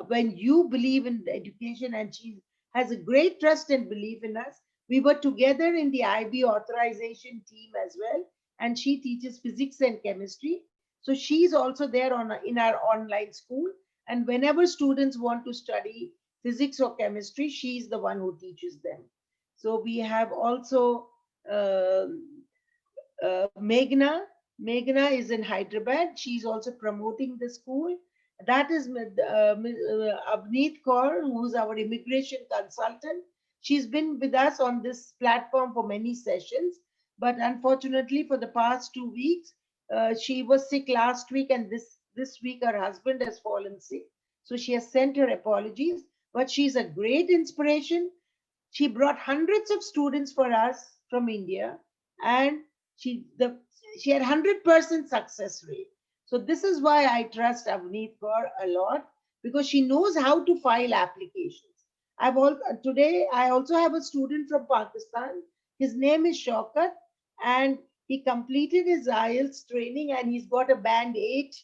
when you believe in education, and she has a great trust and belief in us. We were together in the IB authorization team as well, and she teaches physics and chemistry. So she's also there in our online school. And whenever students want to study physics or chemistry, she's the one who teaches them. So we have also Meghna. Meghna is in Hyderabad. She's also promoting the school. That is Avneet Kaur, who's our immigration consultant. She's been with us on this platform for many sessions, but unfortunately, for the past 2 weeks, she was sick last week, and this week her husband has fallen sick. So she has sent her apologies, but she's a great inspiration. She brought hundreds of students for us from India, and she had 100% success rate. So this is why I trust Avneet Kaur a lot, because she knows how to file applications. Today I also have a student from Pakistan. His name is Shaukat, and he completed his IELTS training, and he's got a band 8.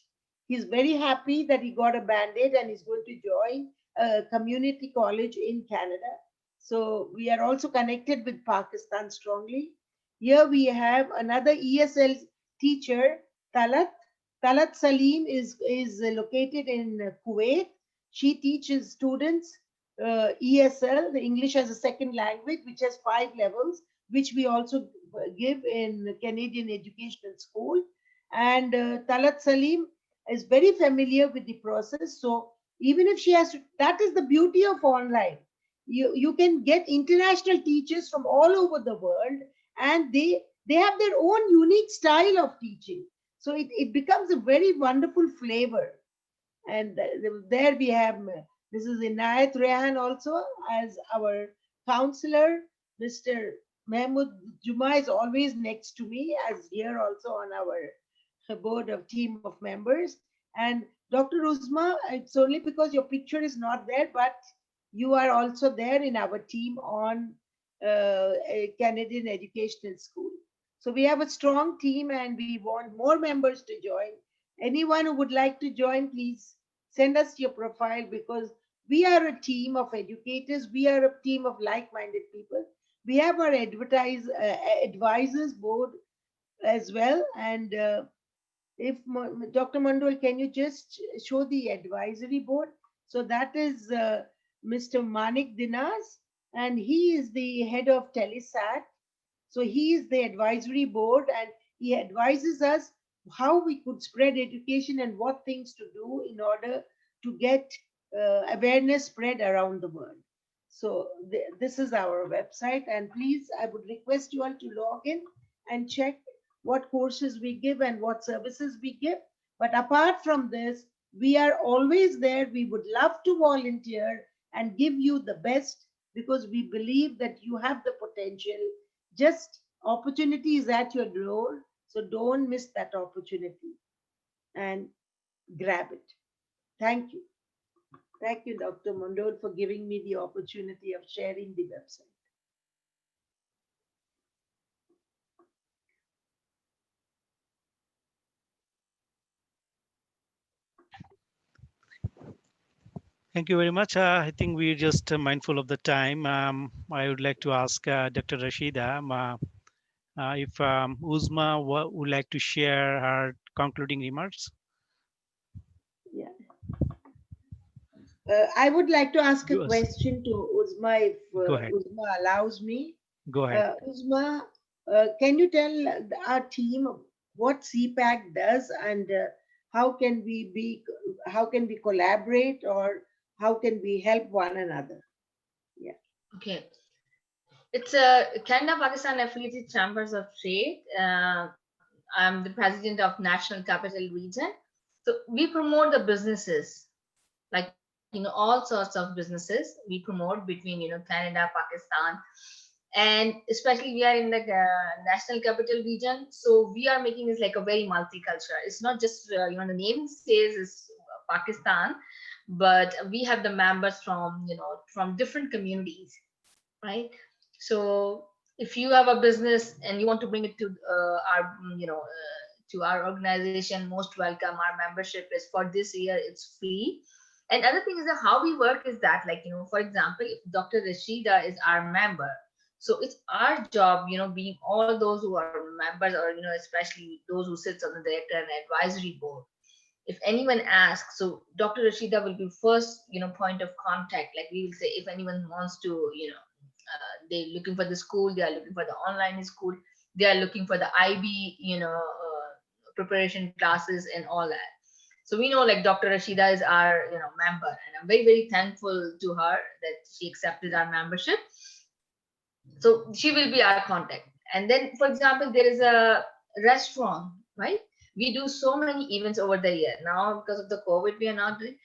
He's very happy that he got a band 8, and he's going to join a community college in Canada. So we are also connected with Pakistan strongly. Here we have another ESL teacher, Talat. Talat Salim is located in Kuwait. She teaches students ESL, the English as a second language, which has 5 levels, which we also give in Canadian Educational School. And Talat Salim is very familiar with the process. So even if she has to, that is the beauty of online. You can get international teachers from all over the world, and they have their own unique style of teaching. So it becomes a very wonderful flavor. And there we have, this is Inayat Rehan also as our counselor. Mr. Mahmoud Juma is always next to me, as here also on our board of team of members. And Dr. Uzma, it's only because your picture is not there, but you are also there in our team on a Canadian Educational School. So we have a strong team, and we want more members to join. Anyone who would like to join, please send us your profile, because we are a team of educators. We are a team of like-minded people. We have our advisors board as well. And if Dr. Mandol, can you just show the advisory board? So that is Mr. Manik Dinas, and he is the head of Telesat. So he is the advisory board, and he advises us how we could spread education and what things to do in order to get awareness spread around the world. So this is our website, and please, I would request you all to log in and check what courses we give and what services we give. But apart from this, we are always there. We would love to volunteer and give you the best because we believe that you have the potential. Just opportunity is at your door, so don't miss that opportunity and grab it. Thank you. Thank you, Dr. Mondol, for giving me the opportunity of sharing the website. Thank you very much. I think we're just mindful of the time. I would like to ask Dr. Rashida if Uzma would like to share her concluding remarks. Yeah. I would like to ask a Yes. question to Uzma if Go ahead. Uzma allows me. Go ahead. Uzma, can you tell our team what CPAC does and how can we collaborate or how can we help one another? Yeah. Okay. It's a Canada Pakistan Affiliated Chambers of Trade. I'm the president of National Capital Region. So we promote the businesses, like all sorts of businesses we promote between Canada, Pakistan, and especially we are in the National Capital Region. So we are making it like a very multicultural. It's not just the name says is Pakistan, but we have the members from from different communities, right? So if you have a business and you want to bring it to our to our organization, most welcome. Our membership is for this year, it's free. And other thing is that how we work is that, like for example, if Dr. Rashida is our member, so it's our job, being all those who are members, or especially those who sits on the director and advisory board. If anyone asks, so Dr. Rashida will be first point of contact. Like we will say, if anyone wants to they're looking for the school, they are looking for the online school, they are looking for the IB preparation classes and all that. So we know like Dr. Rashida is our member, and I'm very, very thankful to her that she accepted our membership. So she will be our contact. And then, for example, there is a restaurant, right? We do so many events over the year. Now, because of the COVID, we are not doing.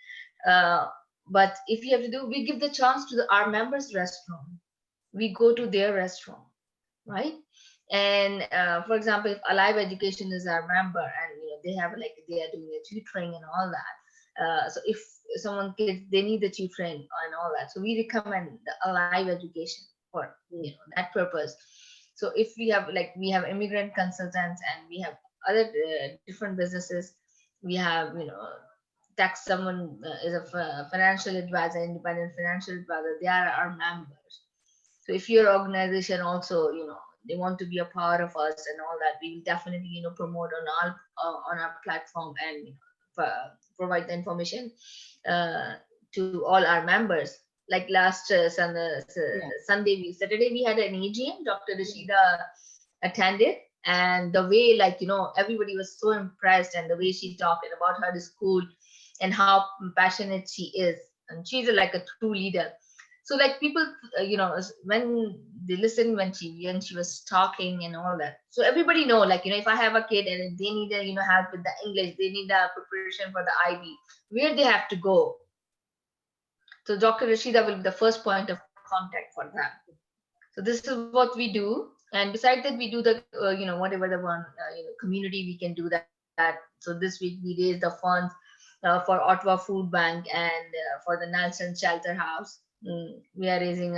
But if we have to do, we give the chance to our members' restaurant. We go to their restaurant, right? And for example, if Alive Education is our member, and they have they are doing a tutoring and all that. So if someone kids they need the tutoring and all that, so we recommend the Alive Education for that purpose. So if we have we have immigrant consultants, and we have other different businesses, we have tax someone is a financial advisor, independent financial advisor, they are our members. So if your organization also they want to be a part of us and all that, we will definitely promote on our platform and provide the information to all our members. Like last Saturday we had an AGM. Dr. Rashida attended, and the way everybody was so impressed, and the way she talked about her school and how passionate she is, and she's like a true leader. So people when they listen when she was talking and all that, so everybody know if I have a kid and they need help with the English, they need a preparation for the IB, where they have to go. So Dr. Rashida will be the first point of contact for them. So this is what we do. And besides that, we do the whatever the one community we can do that. So this week we raised the funds for Ottawa Food Bank and for the Nelson Shelter House. We are raising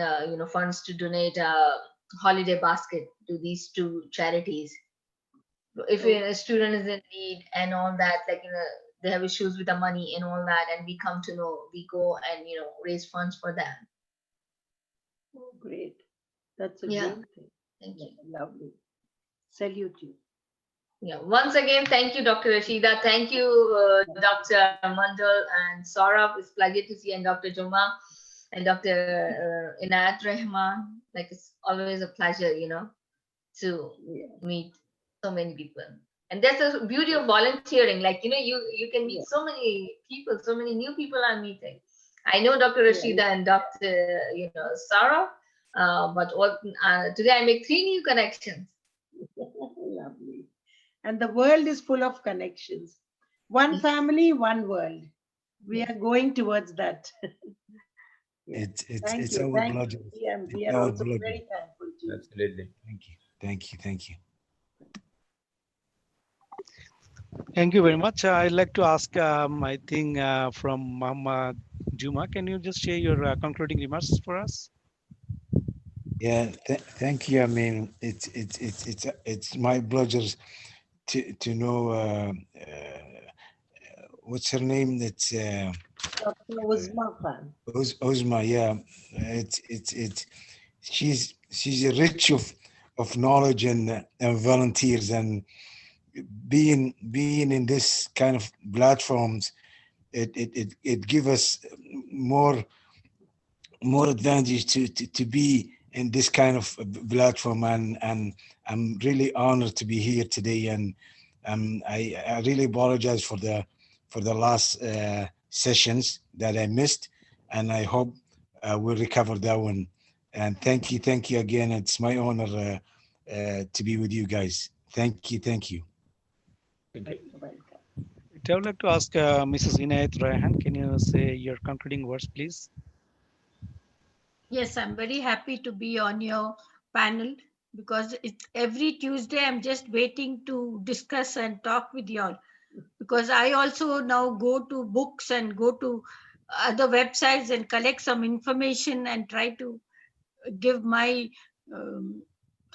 funds to donate a holiday basket to these two charities. If a student is in need and all that, they have issues with the money and all that, and we come to know, we go and raise funds for them. Oh, great. That's a Yeah. great thing. Thank you. Lovely. Salute you. Yeah. Once again, thank you, Dr. Rashida. Thank you, Dr. Mandal and Saurabh. It's a pleasure to see, and Dr. Juma and Dr. Inayat Rahman. It's always a pleasure, to meet so many people. And that's the beauty of volunteering. You can meet so many people, so many new people I'm meeting. I know Dr. Rashida and Dr. Saurabh, but today I make 3 new connections. Lovely. And the world is full of connections. One family, one world. We are going towards that. Yeah. It's Thank it's you. our Thank you. pleasure. We It's are our also pleasure. very thankful to you. Absolutely. Thank you. Thank you. Thank you. Thank you very much. I'd like to ask, I think from Mama Juma, can you just share your concluding remarks for us? Yeah, thank you. I mean, it's my pleasure to know what's her name. That's Dr. Uzma Khan. Ozma. Yeah, it's she's rich of knowledge and volunteers, and being in this kind of platforms, it give us more more advantage to be in this kind of platform, and I'm really honored to be here today, and I really apologize for the last sessions that I missed, and I hope we'll recover that one. And thank you again. It's my honor to be with you guys. Thank you. Thank you. Welcome. I would like to ask Mrs. Inayat Raihan, can you say your concluding words, please? Yes, I'm very happy to be on your panel because it's every Tuesday. I'm just waiting to discuss and talk with you all because I also now go to books and go to other websites and collect some information and try to give my um,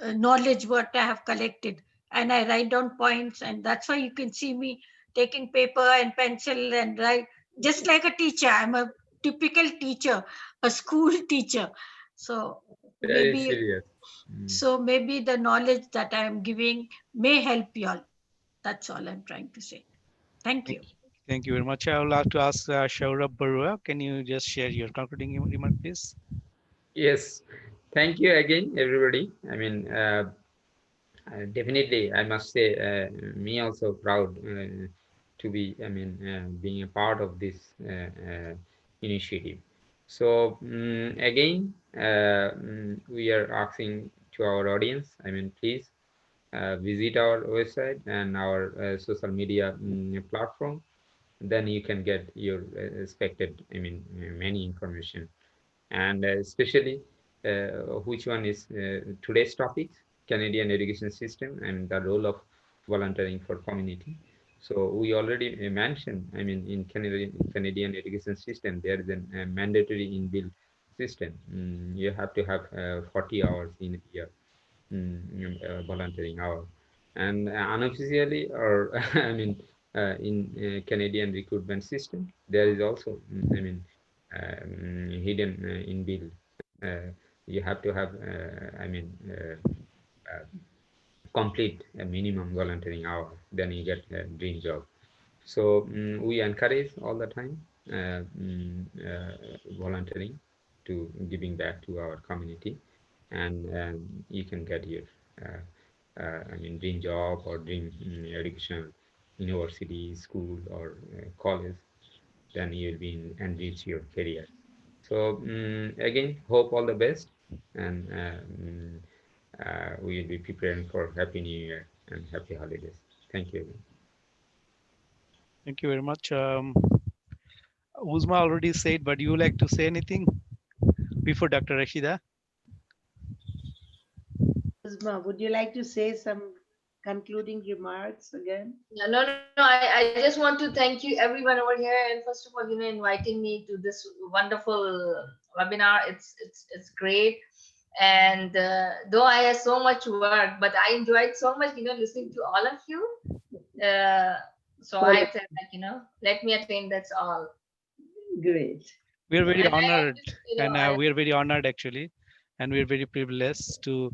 knowledge what I have collected, and I write down points, and that's why you can see me taking paper and pencil and write just like a teacher. I'm a typical teacher, a school teacher. So Very maybe serious. Mm. maybe the knowledge that I am giving may help you all. That's all I'm trying to say. Thank Thank, you. thank you very much. I would like to ask Shaurabh Barua, can you just share your concluding remark, please? Yes. Thank you again, everybody. I mean, definitely, I must say, me also proud to be, I mean, being a part of this initiative. So again, we are asking to our audience, I mean, please visit our website and our social media platform. Then you can get your expected, I mean, many information, and especially which one is today's topic, Canadian education system and the role of volunteering for community. So we already mentioned, I mean, in Canadian education system, there is a mandatory inbuilt system. You have to have 40 hours in a year, volunteering hour. And unofficially, or I mean, in Canadian recruitment system, there is also, I mean, hidden in bill. You have to have, I mean, complete a minimum volunteering hour, then you get a dream job. So we encourage all the time volunteering to giving back to our community, and you can get your, I mean, dream job or dream educational university, school, or college. Then you'll be enrich your career. So again, hope all the best, and we will be preparing for Happy New Year and Happy Holidays. Thank you. Thank you very much. Uzma already said, but you would like to say anything before Dr. Rashida? Uzma, would you like to say some concluding remarks again? No. I just want to thank you, everyone over here, and first of all, inviting me to this wonderful webinar. It's great, and though I have so much work, but I enjoyed so much, listening to all of you. Uh, so I said, let me attend. That's all. Great. We are very And honored, just, and we are very honored actually, and we are very privileged to.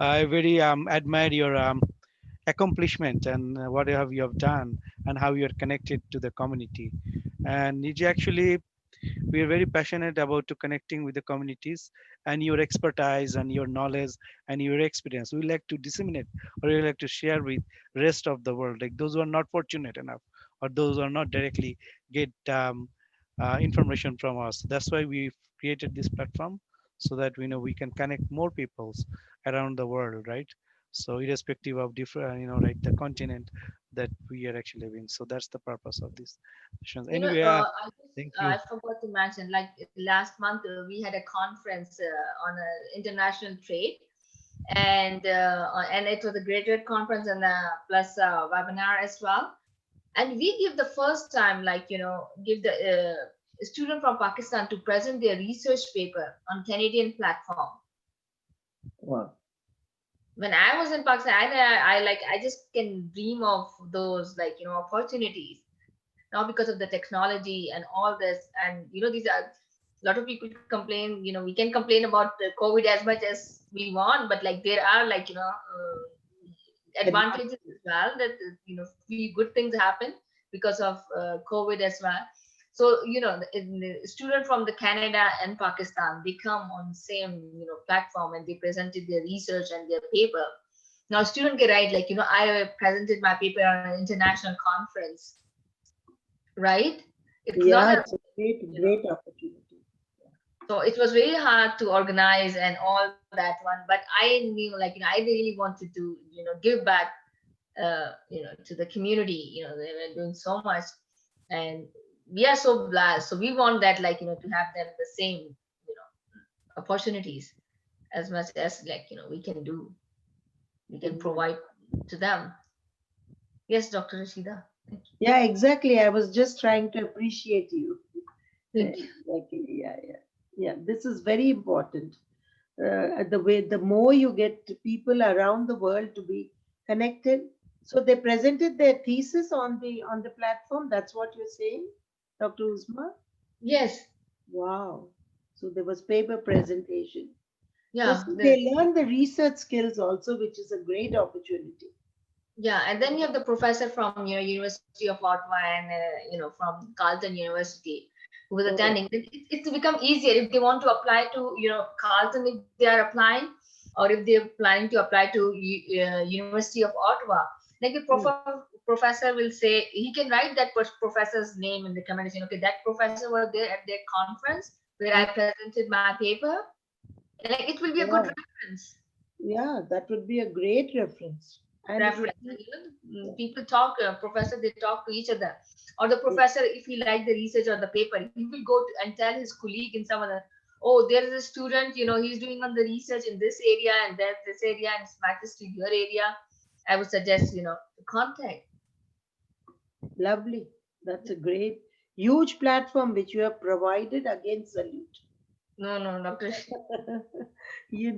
I very admire your accomplishment and what you have done and how you are connected to the community. And it's actually we are very passionate about to connecting with the communities, and your expertise and your knowledge and your experience we like to disseminate, or we like to share with rest of the world, like those who are not fortunate enough or those who are not directly get information from us. That's why we created this platform, so that we know we can connect more peoples around the world, right? So irrespective of different, right, the continent, that we are actually living. So that's the purpose of these sessions. You know, Anyway, thank you. I forgot to mention, like last month we had a conference on international trade, and it was a graduate conference and plus webinar as well. And we give the first time, like give the student from Pakistan to present their research paper on Canadian platform. Wow. When I was in Pakistan, I just can dream of those opportunities. Now because of the technology and all this, and these are a lot of people complain. We can complain about the COVID as much as we want, but like there are advantages as well, that few good things happen because of COVID as well. So the student from the Canada and Pakistan, they come on same platform, and they presented their research and their paper. Now student can write like I presented my paper on an international conference, right? It's Yeah, not it's a great opportunity. so it was very hard to organize and all that one, but I knew I really wanted to give back to the community. They were doing so much, and we are so blessed. So we want that to have them the same opportunities as much as we can do, we can provide to them. Yes, Dr. Rashida. Thank you. Yeah, exactly. I was just trying to appreciate you. Thank you. Yeah. This is very important. The more you get people around the world to be connected. So they presented their thesis on the platform. That's what you're saying, Dr. Uzma? Yes. Wow. So there was paper presentation. Yeah. So they learn the research skills also, which is a great opportunity. Yeah, and then you have the professor from University of Ottawa and from Carleton University who was attending. It's become easier if they want to apply to Carleton, if they are applying, or if they're planning to apply to University of Ottawa. Like the professor will say, he can write that professor's name in the comment saying, okay, that professor was there at their conference where I presented my paper. And like it will be a good reference. Yeah, that would be a great reference. And people talk, professor, they talk to each other, or the professor, if he liked the research or the paper, he will go and tell his colleague in some other, oh, there is a student, he's doing on the research in this area and there's this area and it matches to your area. I would suggest to contact. Lovely. That's a great huge platform which you have provided. Again, salute. No, Dr. You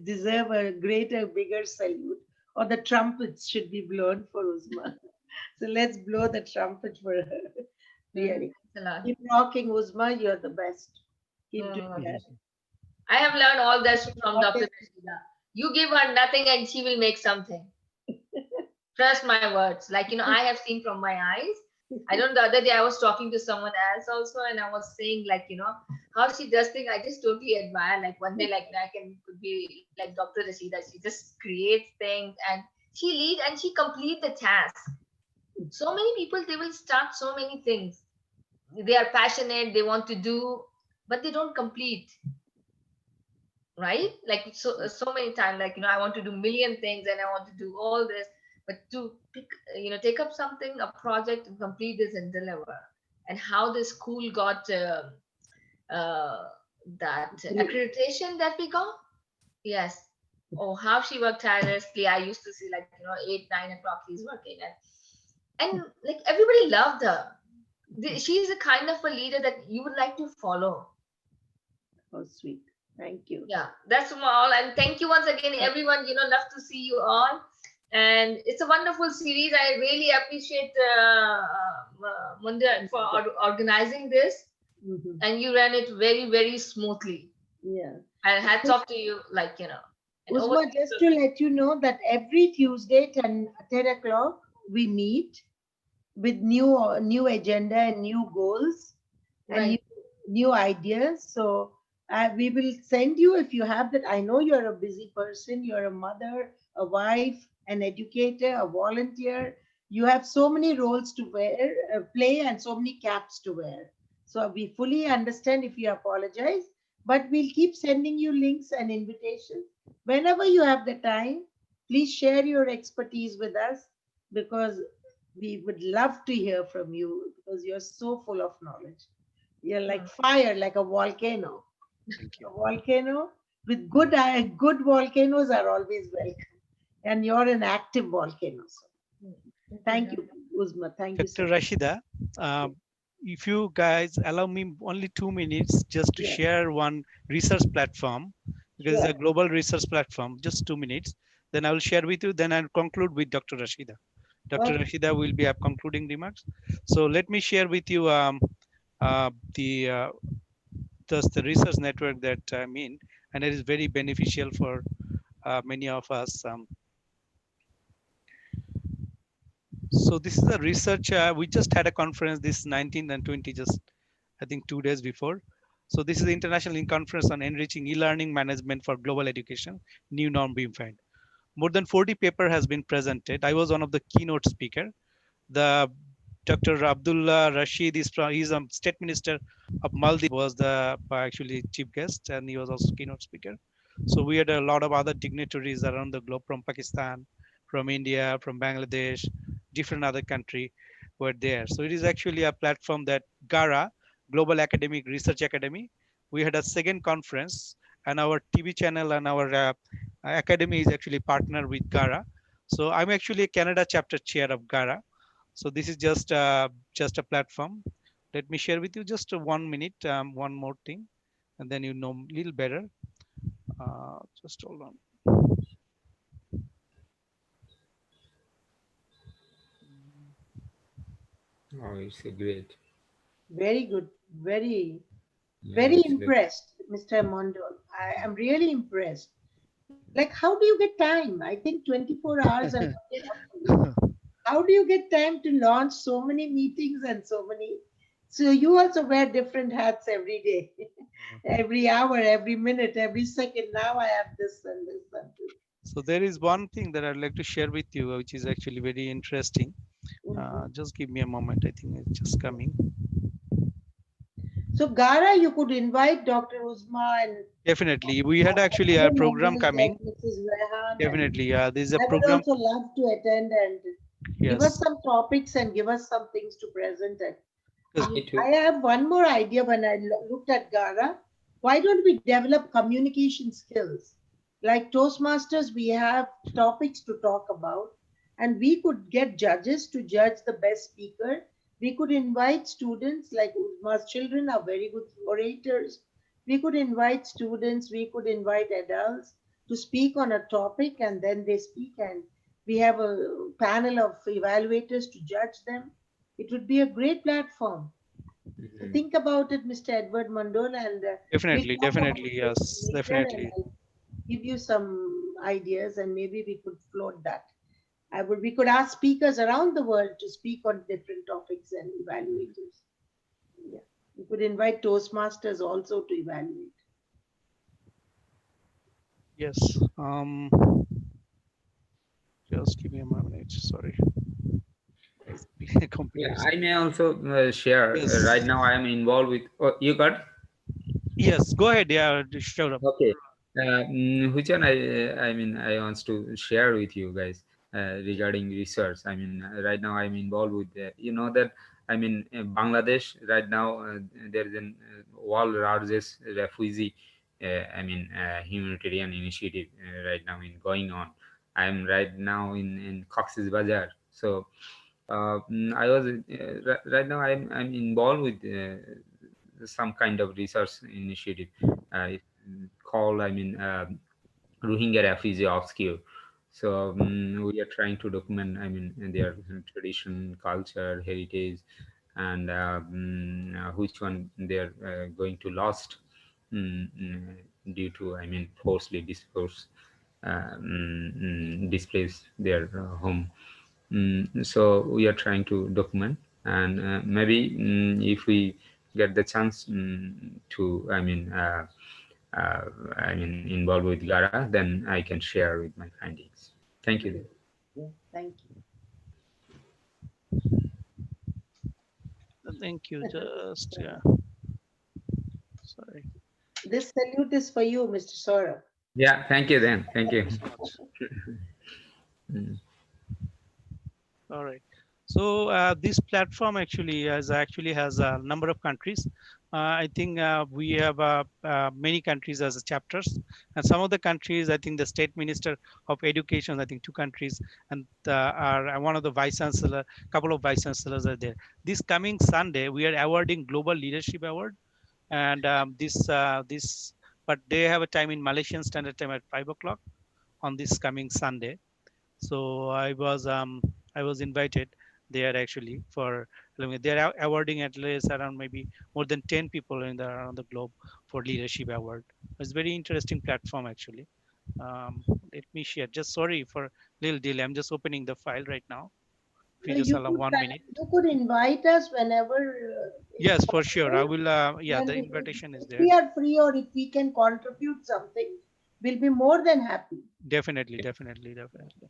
deserve a greater, bigger salute. Or the trumpets should be blown for Uzma. So let's blow the trumpet for her. Really. Keep rocking, Uzma. You're the best. Keep doing that. I have learned all that from Dr. Rashida. You give her nothing and she will make something. Trust my words. I have seen from my eyes. I don't know, the other day I was talking to someone else also, and I was saying how she does things. I just totally admire. Like one day, could be like Dr. Rashida. She just creates things and she leads and she complete the task. So many people, they will start so many things. They are passionate, they want to do, but they don't complete. Right? Like so many times, I want to do million things and I want to do all this. But to take up something, a project, and complete this and deliver, and how the school got that accreditation that we got. Yes. Oh, how she worked tirelessly. I used to see 8, 9 o'clock she's working, and everybody loved her. She's a kind of a leader that you would like to follow. Oh, sweet. Thank you. Yeah, that's all. And thank you once again, everyone. Love to see you all. And it's a wonderful series. I really appreciate Munda for organizing this. And you ran it very, very smoothly. Yeah. And hats off to you, Uzma, just to let you know that every Tuesday, 10 o'clock, we meet with new agenda and new goals and new ideas. So we will send you, if you have that. I know you're a busy person. You're a mother, a wife, an educator, a volunteer. You have so many roles to play and so many caps to wear. So we fully understand if you apologize, but we'll keep sending you links and invitations. Whenever you have the time, please share your expertise with us, because We would love to hear from you because you're so full of knowledge. You're like Hmm. fire, like a volcano. Thank A you. volcano with good volcanoes are always welcome. And you're an active volcano. So thank you, Uzma. Thank you so Dr. much. Rashida, if you guys allow me only 2 minutes just to Yeah, share one research platform, because it's a sure. global research platform, just 2 minutes, then I will share with you, then I'll conclude with Dr. Rashida. Dr. Okay. Rashida will be have concluding remarks. So let me share with you the just the research network that I'm in, and it is very beneficial for many of us. So this is a research. We just had a conference this 19th and 20, just I think 2 days before. So this is the International Conference on Enriching E-Learning Management for Global Education, New Norm being found. More than 40 paper has been presented. I was one of the keynote speaker. The Dr. Abdullah Rashid is he's a state minister of Maldives, was the actually chief guest, and he was also keynote speaker. So we had a lot of other dignitaries around the globe from Pakistan, from India, from Bangladesh, different other country were there. So it is actually a platform that GARA, Global Academic Research Academy, we had a second conference, and our TV channel and our academy is actually partner with GARA. So I'm actually a Canada chapter chair of GARA. So this is just a platform. Let me share with you just 1 minute, one more thing, and then you know a little better. Just hold on. Oh, it's a great. Very good. Very, Yeah, very absolutely. impressed, Mr. Mondol. I am really impressed. Like, how do you get time? I think 24 hours are not enough for you. How do you get time to launch so many meetings and so many? So you also wear different hats every day, every hour, every minute, every second. Now I have this and this and this. So there is one thing that I'd like to share with you, which is actually very interesting. Mhm. Just give me a moment. I think it's just coming. So Gara, you could invite Dr. Uzma and Definitely, we had actually a other program members like coming. Mrs. Rehan, and Definitely, there's a I would program. also love to attend and give us Yes, some topics and give us some things to present. And because Me too. I have one more idea when I looked at Gara. Why don't we develop communication skills? Like Toastmasters, we have topics to talk about, and we could get judges to judge the best speaker. We could invite students, like Uzma's children are very good orators. We could invite students, we could invite adults to speak on a topic, and then they speak, and we have a panel of evaluators to judge them. It would be a great platform. So Mhm. think about it, Mr. Edward Mondol, and we'll definitely, talk about definitely, this yes, later, and definitely. I'll give you some ideas, and maybe we could float that. We could ask speakers around the world to speak on different topics and evaluators. Yeah, we could invite Toastmasters also to evaluate. Yes. Just give me a minute. Sorry, computer Yeah, is. I may also share. Right Yes. now, I am involved with. Oh, you got? Yes. Go ahead. Yeah. Shut up. Okay. Which one I mean I wants to share with you guys regarding research. I mean right now I'm involved with you know that I mean Bangladesh right now there is an world largest refugee humanitarian initiative right now in going on. I'm right now in Cox's Bazar. So I was right now I'm involved with some kind of research initiative. It's called Rohingya refugee obscure. So we are trying to document their tradition, culture, heritage, and which one they are going to lost due to forcibly displace their home. So we are trying to document, and maybe if we get the chance to uh, involved with Gara, then I can share with my findings. Thank you. Great. Yeah, thank you. Thank you. Just yeah. Sorry. This salute is for you, Mr. Saurabh. Yeah, thank you then. Thank Thank you. you so much. Mm. All right. So this platform actually has a number of countries. I think we have many countries as chapters, and some of the countries, I think the state minister of education, I think two countries, and are one of the vice chancellor, couple of vice chancellors are there. This coming Sunday, we are awarding Global Leadership Award, and but they have a time in Malaysian Standard Time at 5 o'clock on this coming Sunday. So I was invited there actually for they are awarding at least around maybe more than 10 people in the around the globe for leadership award. It's very interesting platform actually. Let me share. Just sorry for little delay. I'm just opening the file right now. If you So just you allow could 1 minute. you could invite us whenever it's Yes, for sure. I possible. will. Yeah, Then the invitation is if there. we are free or if we can contribute something, we'll be more than happy. Definitely, definitely, definitely.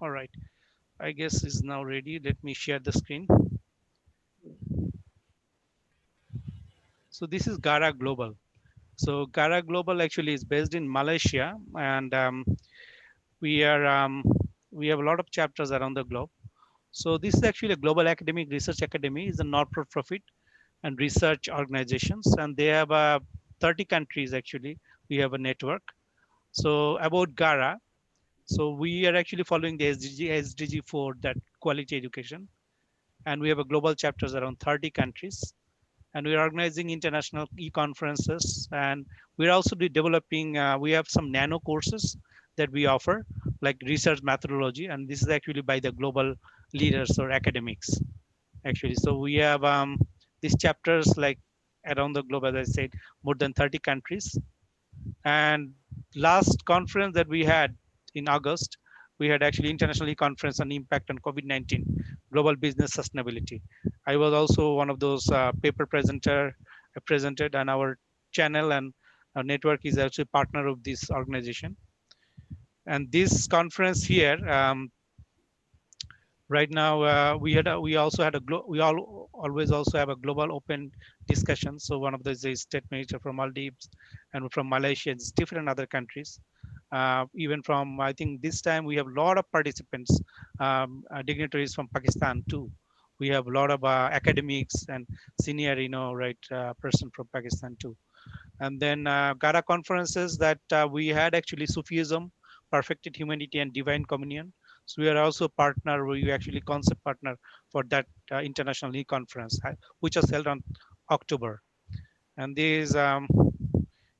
All right. I guess is now ready. Let me share the screen. So this is Gara Global. So Gara Global actually is based in Malaysia, and we are we have a lot of chapters around the globe. So this is actually a global academic research academy, is a not-for-profit and research organizations, and they have 30 countries actually. We have a network. So about Gara, so we are actually following the SDG 4, that quality education, and we have a global chapters around 30 countries, and we're organizing international e-conferences, and we're also developing we have some nano courses that we offer, like research methodology, and this is actually by the global leaders or academics actually. So we have these chapters like around the globe, as I said, more than 30 countries. And last conference that we had in August, we had actually international conference on impact on COVID-19, global business sustainability. I was also one of those paper presenter. I presented, and our channel and our network is actually partner of this organization. And this conference here, right now we also had we all always also have a global open discussion. So one of those is state minister from Maldives and from Malaysia, it's different other countries, even from, I think this time we have a lot of participants, dignitaries from Pakistan too. We have a lot of academics and senior, right, person from Pakistan too. And then Gara conferences that we had actually Sufism, Perfected Humanity, and Divine Communion. So we are also partner, we actually concept partner for that international conference, which was held on October. And these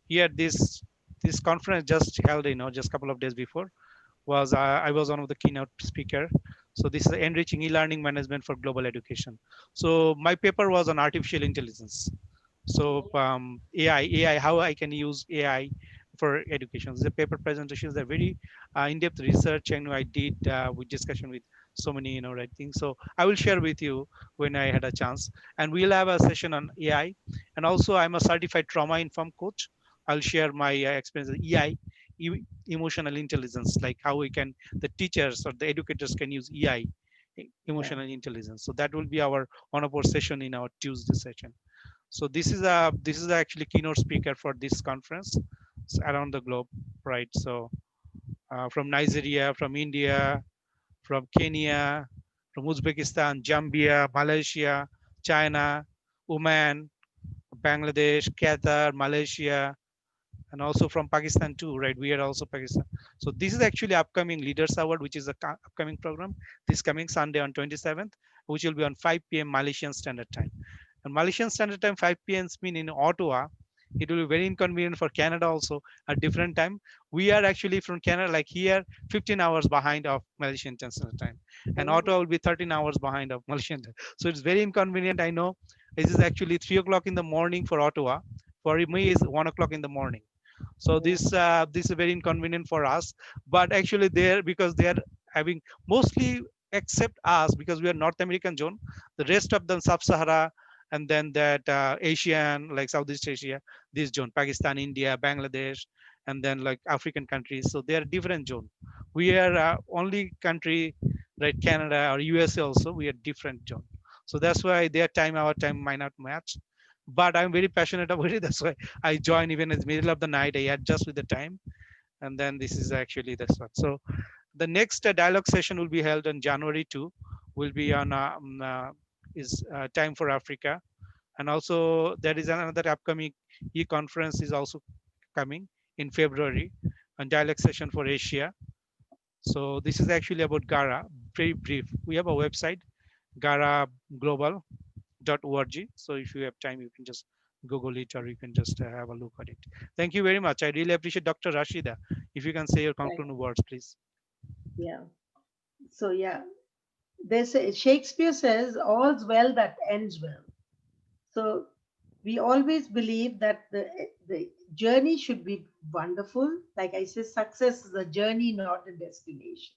here this conference just held, just a couple of days before, was I was one of the keynote speaker. So this is enriching e-learning management for global education. So my paper was on artificial intelligence. So AI, how I can use AI for education. The paper presentations are very in-depth research, and I did with discussion with so many, right things. So I will share with you when I had a chance, and we'll have a session on AI. And also, I'm a certified trauma-informed coach. I'll share my experience with EI, emotional intelligence, like how we can, the teachers or the educators can use EI, emotional intelligence. So that will be our one of our session in our Tuesday session. So this is actually keynote speaker for this conference around the globe, right? So from Nigeria, from India, from Kenya, from Uzbekistan, Zambia, Malaysia, China, Oman, Bangladesh, Qatar, Malaysia, and also from Pakistan too, right? We are also Pakistan. So this is actually upcoming Leaders Award, which is a upcoming program this coming Sunday on 27th, which will be on 5 p.m. Malaysian Standard Time. And Malaysian Standard Time 5 p.m. mean in Ottawa. It will be very inconvenient for Canada also at different time. We are actually from Canada, like here, 15 hours behind of Malaysian Standard Time, and Ottawa will be 13 hours behind of Malaysian. So it's very inconvenient. I know this is actually 3 o'clock in the morning for Ottawa. For me, is 1 o'clock in the morning. So this is very inconvenient for us, but actually there, because they are having mostly, except us, because we are North American zone, the rest of them Sub-Sahara, and then that Asian, like Southeast Asia, this zone, Pakistan, India, Bangladesh, and then like African countries. So they are different zone. We are only country, right? Canada or USA also, we are different zone. So that's why their time, our time might not match. But I'm very passionate about it. That's why I join even in the middle of the night. I adjust with the time, and then this is actually this one. So the next dialogue session will be held on January 2. Will be on is time for Africa, and also there is another upcoming e-conference is also coming in February, on dialogue session for Asia. So this is actually about Gara. Very brief. We have a website, garaglobal.org. So if you have time, you can just Google it, or you can just have a look at it. Thank you very much. I really appreciate Dr. Rashida. If you can say your Right. concluding words, please. Yeah. So yeah, Shakespeare says, "All's well that ends well." So we always believe that the journey should be wonderful. Like I say, success is a journey, not a destination.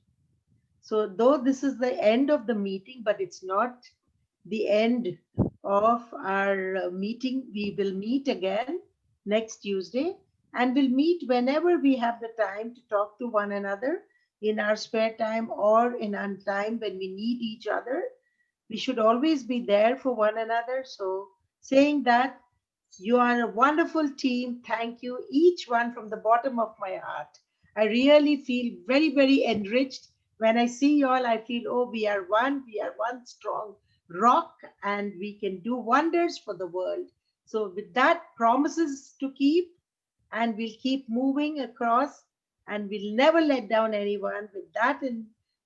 So though this is the end of the meeting, but it's not the end of our meeting. We will meet again next Tuesday, and we'll meet whenever we have the time to talk to one another in our spare time or in our time when we need each other. We should always be there for one another. So saying that, you are a wonderful team. Thank you, each one, from the bottom of my heart. I really feel very, very enriched. When I see you all, I feel, oh, we are one strong rock, and we can do wonders for the world. So, with that, promises to keep, and we'll keep moving across, and we'll never let down anyone.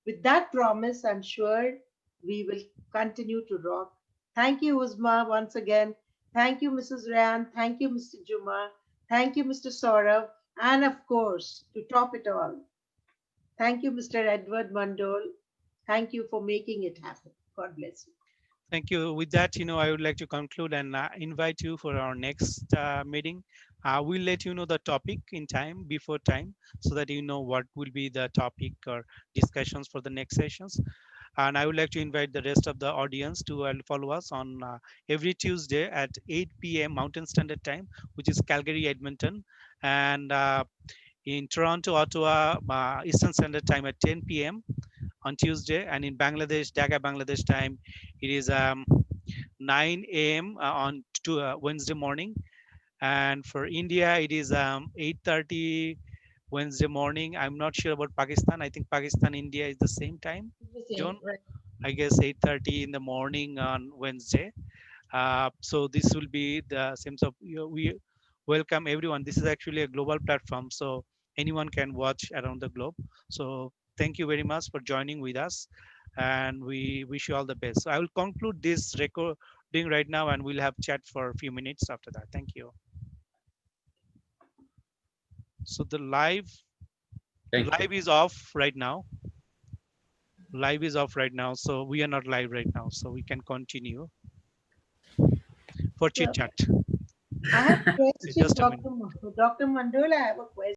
With that promise, I'm sure we will continue to rock. Thank you, Uzma, once again. Thank you, Mrs. Ran. Thank you, Mr. Juma. Thank you, Mr. Saurav. And of course, to top it all, thank you, Mr. Edward Mandol. Thank you for making it happen. God bless you. Thank you. With that, I would like to conclude and invite you for our next meeting. We'll let you know the topic in time, before time, so that you know what will be the topic or discussions for the next sessions. And I would like to invite the rest of the audience to follow us on every Tuesday at 8 p.m. Mountain Standard Time, which is Calgary, Edmonton, and in Toronto, Ottawa, Eastern Standard Time at 10 p.m. on Tuesday, and in Bangladesh, Dhaka, Bangladesh time, it is 9 a.m. On Wednesday morning, and for India, it is 8:30 Wednesday morning. I'm not sure about Pakistan. I think Pakistan, India is the same time. The same, John, right. I guess 8:30 in the morning on Wednesday. So this will be the same. So we welcome everyone. This is actually a global platform, so anyone can watch around the globe. So thank you very much for joining with us, and we wish you all the best. So I will conclude this recording right now, and we'll have chat for a few minutes after that. Thank you. So the Thank you. live is off right now. Live is off right now, so we are not live right now, so we can continue for chit So chat. I have a question, Just a minute. Dr. Mandol. I have a question.